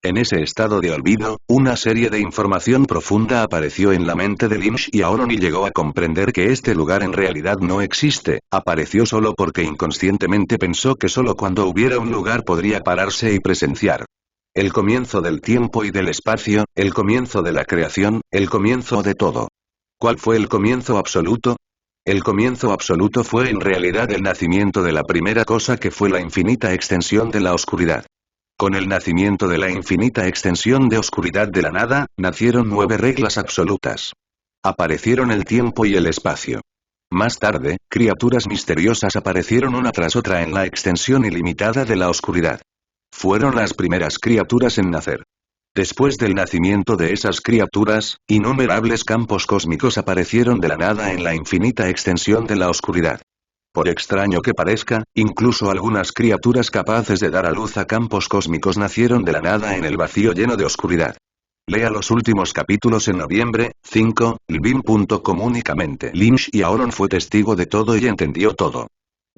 En ese estado de olvido, una serie de información profunda apareció en la mente de Lin Xiaolong y llegó a comprender que este lugar en realidad no existe, apareció solo porque inconscientemente pensó que solo cuando hubiera un lugar podría pararse y presenciar. El comienzo del tiempo y del espacio, el comienzo de la creación, el comienzo de todo. ¿Cuál fue el comienzo absoluto? El comienzo absoluto fue en realidad el nacimiento de la primera cosa que fue la infinita extensión de la oscuridad. Con el nacimiento de la infinita extensión de oscuridad de la nada, nacieron 9 reglas absolutas. Aparecieron el tiempo y el espacio. Más tarde, criaturas misteriosas aparecieron una tras otra en la extensión ilimitada de la oscuridad. Fueron las primeras criaturas en nacer. Después del nacimiento de esas criaturas, innumerables campos cósmicos aparecieron de la nada en la infinita extensión de la oscuridad. Por extraño que parezca, incluso algunas criaturas capaces de dar a luz a campos cósmicos nacieron de la nada en el vacío lleno de oscuridad. Lea los últimos capítulos en noviembre, 5, lbin.com únicamente. Lin Xiaolong fue testigo de todo y entendió todo.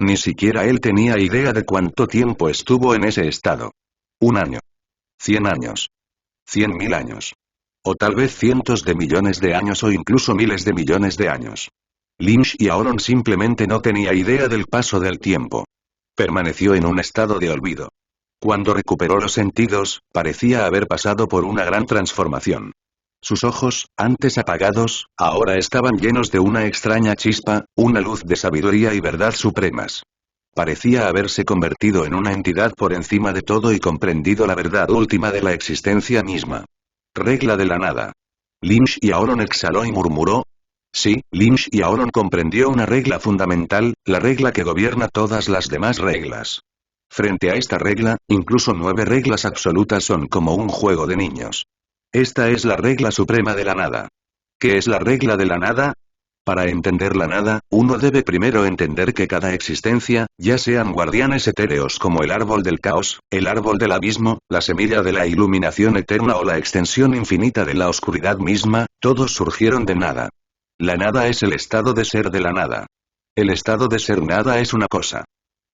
Ni siquiera él tenía idea de cuánto tiempo estuvo en ese estado. 1 año. 100 años. 100.000 años. O tal vez cientos de millones de años o incluso miles de millones de años. Lin Xiaolong simplemente no tenía idea del paso del tiempo. Permaneció en un estado de olvido. Cuando recuperó los sentidos, parecía haber pasado por una gran transformación. Sus ojos, antes apagados, ahora estaban llenos de una extraña chispa, una luz de sabiduría y verdad supremas. Parecía haberse convertido en una entidad por encima de todo y comprendido la verdad última de la existencia misma. Regla de la nada. Lin Xiaolong exhaló y murmuró. Sí, Lin Xiaolong comprendió una regla fundamental, la regla que gobierna todas las demás reglas. Frente a esta regla, incluso 9 reglas absolutas son como un juego de niños. Esta es la regla suprema de la nada. ¿Qué es la regla de la nada? Para entender la nada, uno debe primero entender que cada existencia, ya sean guardianes etéreos como el árbol del caos, el árbol del abismo, la semilla de la iluminación eterna o la extensión infinita de la oscuridad misma, todos surgieron de nada. La nada es el estado de ser de la nada. El estado de ser nada es una cosa.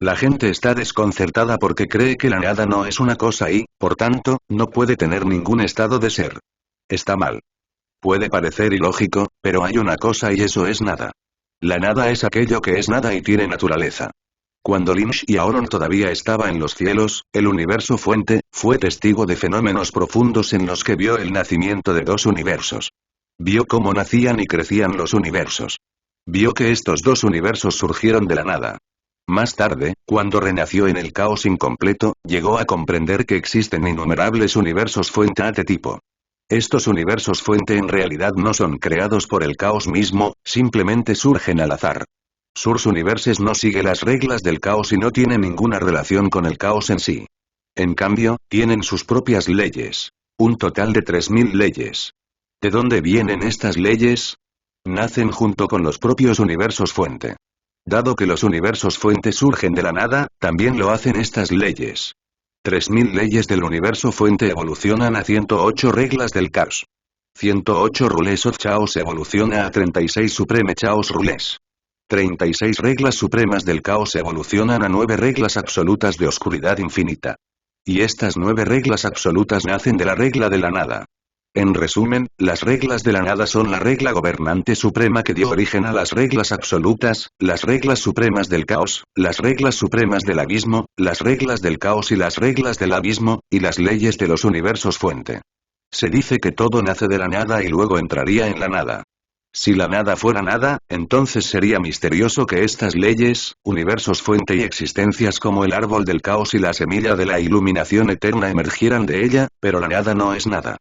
La gente está desconcertada porque cree que la nada no es una cosa y, por tanto, no puede tener ningún estado de ser. Está mal. Puede parecer ilógico, pero hay una cosa y eso es nada. La nada es aquello que es nada y tiene naturaleza. Cuando Lynch y Aoron todavía estaba en los cielos, el universo fuente, fue testigo de fenómenos profundos en los que vio el nacimiento de dos universos. Vio cómo nacían y crecían los universos. Vio que estos dos universos surgieron de la nada. Más tarde, cuando renació en el caos incompleto, llegó a comprender que existen innumerables universos fuente de tipo. Estos universos fuente en realidad no son creados por el caos mismo, simplemente surgen al azar. Source Universes no sigue las reglas del caos y no tiene ninguna relación con el caos en sí. En cambio, tienen sus propias leyes. Un total de 3000 leyes. ¿De dónde vienen estas leyes? Nacen junto con los propios universos fuente. Dado que los universos fuente surgen de la nada, también lo hacen estas leyes. 3000 leyes del universo fuente evolucionan a 108 reglas del caos. 108 rules of chaos evoluciona a 36 supreme chaos rules. 36 reglas supremas del caos evolucionan a 9 reglas absolutas de oscuridad infinita. Y estas 9 reglas absolutas nacen de la regla de la nada. En resumen, las reglas de la nada son la regla gobernante suprema que dio origen a las reglas absolutas, las reglas supremas del caos, las reglas supremas del abismo, las reglas del caos y las reglas del abismo, y las leyes de los universos fuente. Se dice que todo nace de la nada y luego entraría en la nada. Si la nada fuera nada, entonces sería misterioso que estas leyes, universos fuente y existencias como el árbol del caos y la semilla de la iluminación eterna emergieran de ella, pero la nada no es nada.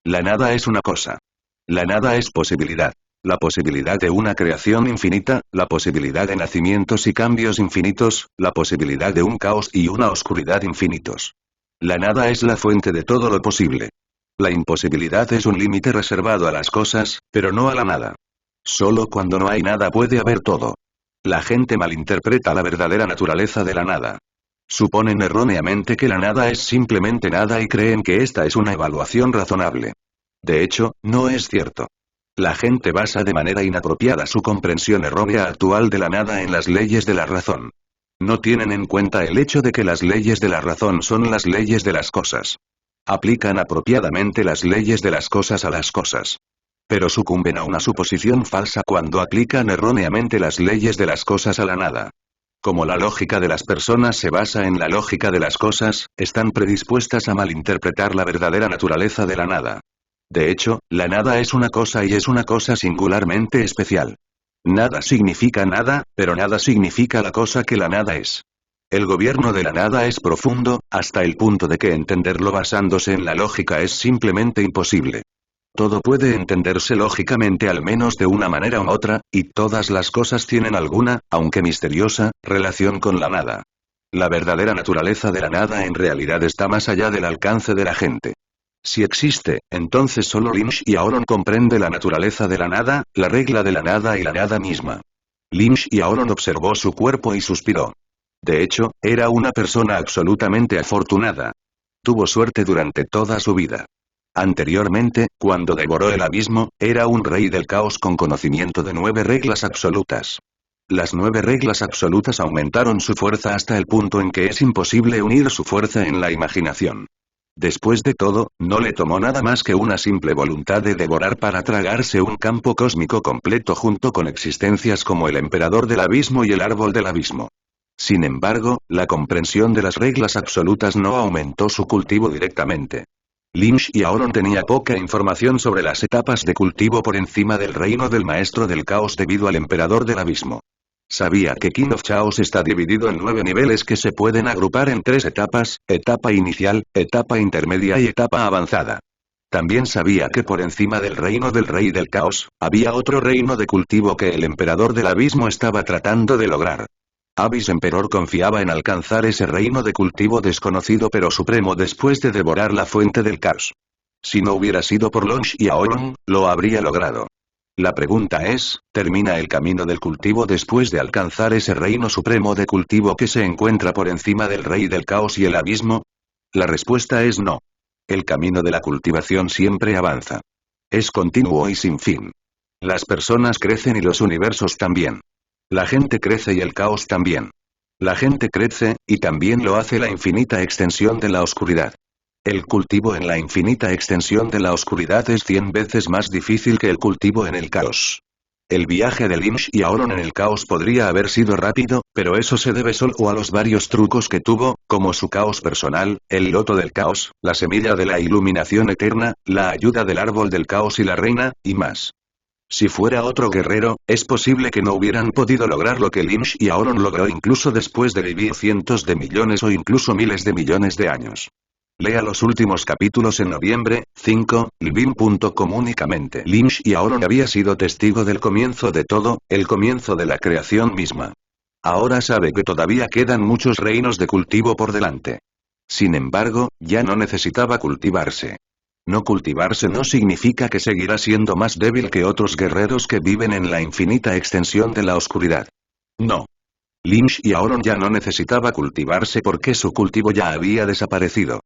La nada es una cosa. La nada es posibilidad. La posibilidad de una creación infinita, la posibilidad de nacimientos y cambios infinitos, la posibilidad de un caos y una oscuridad infinitos. La nada es la fuente de todo lo posible. La imposibilidad es un límite reservado a las cosas, pero no a la nada. Solo cuando no hay nada puede haber todo. La gente malinterpreta la verdadera naturaleza de la nada. Suponen erróneamente que la nada es simplemente nada y creen que esta es una evaluación razonable. De hecho, no es cierto. La gente basa de manera inapropiada su comprensión errónea actual de la nada en las leyes de la razón. No tienen en cuenta el hecho de que las leyes de la razón son las leyes de las cosas. Aplican apropiadamente las leyes de las cosas a las cosas. Pero sucumben a una suposición falsa cuando aplican erróneamente las leyes de las cosas a la nada. Como la lógica de las personas se basa en la lógica de las cosas, están predispuestas a malinterpretar la verdadera naturaleza de la nada. De hecho, la nada es una cosa y es una cosa singularmente especial. Nada significa nada, pero nada significa la cosa que la nada es. El gobierno de la nada es profundo, hasta el punto de que entenderlo basándose en la lógica es simplemente imposible. Todo puede entenderse lógicamente al menos de una manera u otra, y todas las cosas tienen alguna, aunque misteriosa, relación con la nada. La verdadera naturaleza de la nada en realidad está más allá del alcance de la gente. Si existe, entonces solo Lynch y Aoron comprende la naturaleza de la nada, la regla de la nada y la nada misma. Lynch y Aoron observó su cuerpo y suspiró. De hecho, era una persona absolutamente afortunada. Tuvo suerte durante toda su vida. Anteriormente, cuando devoró el abismo, era un rey del caos con conocimiento de 9 reglas absolutas. Las 9 reglas absolutas aumentaron su fuerza hasta el punto en que es imposible unir su fuerza en la imaginación. Después de todo, no le tomó nada más que una simple voluntad de devorar para tragarse un campo cósmico completo junto con existencias como el emperador del abismo y el árbol del abismo. Sin embargo, la comprensión de las reglas absolutas no aumentó su cultivo directamente. Lynch y Aoron tenía poca información sobre las etapas de cultivo por encima del reino del maestro del caos debido al emperador del abismo. Sabía que King of Chaos está dividido en 9 niveles que se pueden agrupar en 3 etapas, etapa inicial, etapa intermedia y etapa avanzada. También sabía que por encima del reino del rey del caos, había otro reino de cultivo que el emperador del abismo estaba tratando de lograr. Abyss Emperor confiaba en alcanzar ese reino de cultivo desconocido pero supremo después de devorar la fuente del caos. Si no hubiera sido por Lynch y Aoron, lo habría logrado. La pregunta es, ¿termina el camino del cultivo después de alcanzar ese reino supremo de cultivo que se encuentra por encima del rey del caos y el abismo? La respuesta es no. El camino de la cultivación siempre avanza. Es continuo y sin fin. Las personas crecen y los universos también. La gente crece y el caos también. La gente crece, y también lo hace la infinita extensión de la oscuridad. El cultivo en la infinita extensión de la oscuridad es 100 veces más difícil que el cultivo en el caos. El viaje de Lynch y Aoron en el caos podría haber sido rápido, pero eso se debe solo a los varios trucos que tuvo, como su caos personal, el loto del caos, la semilla de la iluminación eterna, la ayuda del árbol del caos y la reina, y más. Si fuera otro guerrero, es posible que no hubieran podido lograr lo que Lynch y Aoron logró incluso después de vivir cientos de millones o incluso miles de millones de años. Lea los últimos capítulos en noviembre, 5, Lvin.com únicamente. Lynch y Aoron había sido testigo del comienzo de todo, el comienzo de la creación misma. Ahora sabe que todavía quedan muchos reinos de cultivo por delante. Sin embargo, ya no necesitaba cultivarse. No cultivarse no significa que seguirá siendo más débil que otros guerreros que viven en la infinita extensión de la oscuridad. No. Lynch y Aoron ya no necesitaba cultivarse porque su cultivo ya había desaparecido.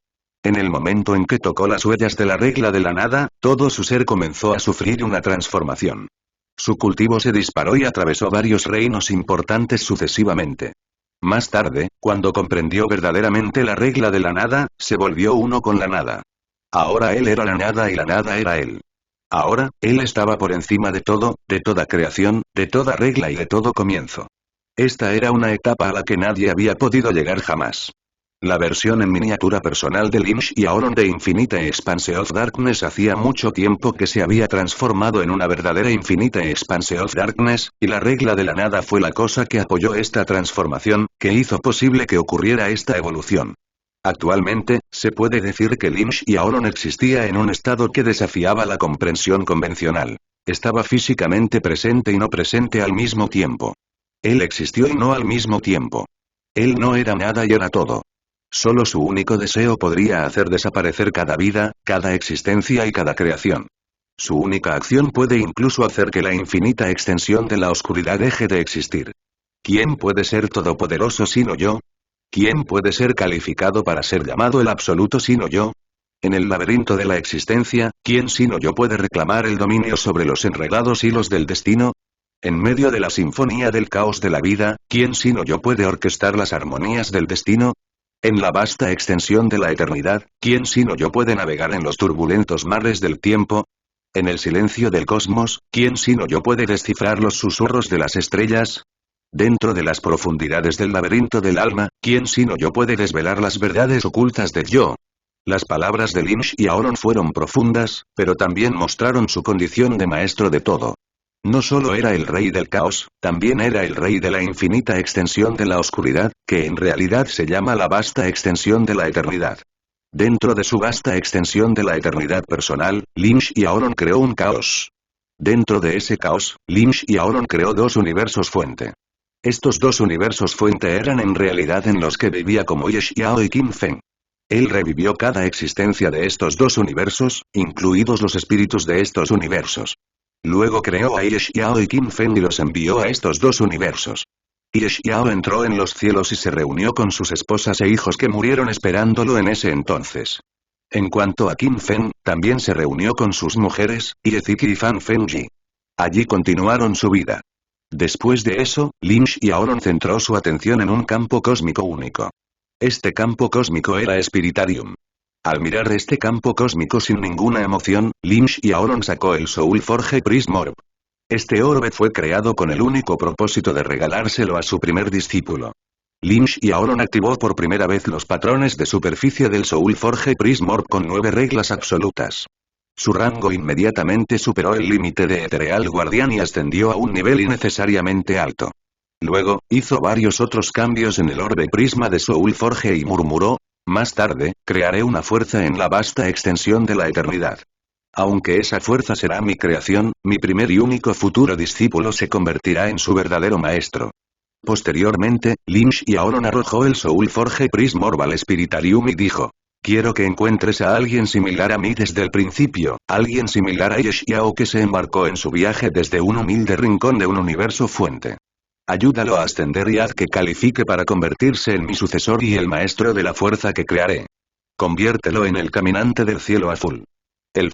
En el momento en que tocó las huellas de la regla de la nada, todo su ser comenzó a sufrir una transformación. Su cultivo se disparó y atravesó varios reinos importantes sucesivamente. Más tarde, cuando comprendió verdaderamente la regla de la nada, se volvió uno con la nada. Ahora él era la nada y la nada era él. Ahora, él estaba por encima de todo, de toda creación, de toda regla y de todo comienzo. Esta era una etapa a la que nadie había podido llegar jamás. La versión en miniatura personal de Lynch y Aoron de Infinite Expanse of Darkness hacía mucho tiempo que se había transformado en una verdadera Infinite Expanse of Darkness, y la regla de la nada fue la cosa que apoyó esta transformación, que hizo posible que ocurriera esta evolución. Actualmente, se puede decir que Lynch y Aoron existía en un estado que desafiaba la comprensión convencional. Estaba físicamente presente y no presente al mismo tiempo. Él existió y no al mismo tiempo. Él no era nada y era todo. Solo su único deseo podría hacer desaparecer cada vida, cada existencia y cada creación. Su única acción puede incluso hacer que la infinita extensión de la oscuridad deje de existir. ¿Quién puede ser todopoderoso sino yo? ¿Quién puede ser calificado para ser llamado el absoluto sino yo? En el laberinto de la existencia, ¿quién sino yo puede reclamar el dominio sobre los enredados hilos del destino? En medio de la sinfonía del caos de la vida, ¿quién sino yo puede orquestar las armonías del destino? En la vasta extensión de la eternidad, ¿quién sino yo puede navegar en los turbulentos mares del tiempo? En el silencio del cosmos, ¿quién sino yo puede descifrar los susurros de las estrellas? Dentro de las profundidades del laberinto del alma, ¿quién sino yo puede desvelar las verdades ocultas del yo? Las palabras de Lynch y Aoron fueron profundas, pero también mostraron su condición de maestro de todo. No solo era el rey del caos, también era el rey de la infinita extensión de la oscuridad, que en realidad se llama la vasta extensión de la eternidad. Dentro de su vasta extensión de la eternidad personal, Lynch y Aoron creó un caos. Dentro de ese caos, Lynch y Aoron creó dos universos fuente. Estos dos universos fuente eran en realidad en los que vivía como Ye Xiao y Qin Feng. Él revivió cada existencia de estos dos universos, incluidos los espíritus de estos universos. Luego creó a Ye Xiao y Qin Feng y los envió a estos dos universos. Ye Xiao entró en los cielos y se reunió con sus esposas e hijos que murieron esperándolo en ese entonces. En cuanto a Qin Feng, también se reunió con sus mujeres, Ye Ziki y Fan Fengji. Allí continuaron su vida. Después de eso, Lynch y Aoron centró su atención en un campo cósmico único. Este campo cósmico era Spiritarium. Al mirar este campo cósmico sin ninguna emoción, Lynch y Aoron sacó el Soul Forge Prism Orb. Este orbe fue creado con el único propósito de regalárselo a su primer discípulo. Lynch y Aoron activó por primera vez los patrones de superficie del Soul Forge Prism Orb con 9 reglas absolutas. Su rango inmediatamente superó el límite de Ethereal Guardián y ascendió a un nivel innecesariamente alto. Luego, hizo varios otros cambios en el orbe prisma de Soul Forge y murmuró: más tarde, crearé una fuerza en la vasta extensión de la eternidad. Aunque esa fuerza será mi creación, mi primer y único futuro discípulo se convertirá en su verdadero maestro. Posteriormente, Lynch y Aoron arrojó el Soul Forge Prism Orb al Spiritarium y dijo: Quiero que encuentres a alguien similar a mí desde el principio, alguien similar a Ye Xiao que se embarcó en su viaje desde un humilde rincón de un universo fuente. Ayúdalo a ascender y haz que califique para convertirse en mi sucesor y el maestro de la fuerza que crearé. Conviértelo en el caminante del cielo azul. El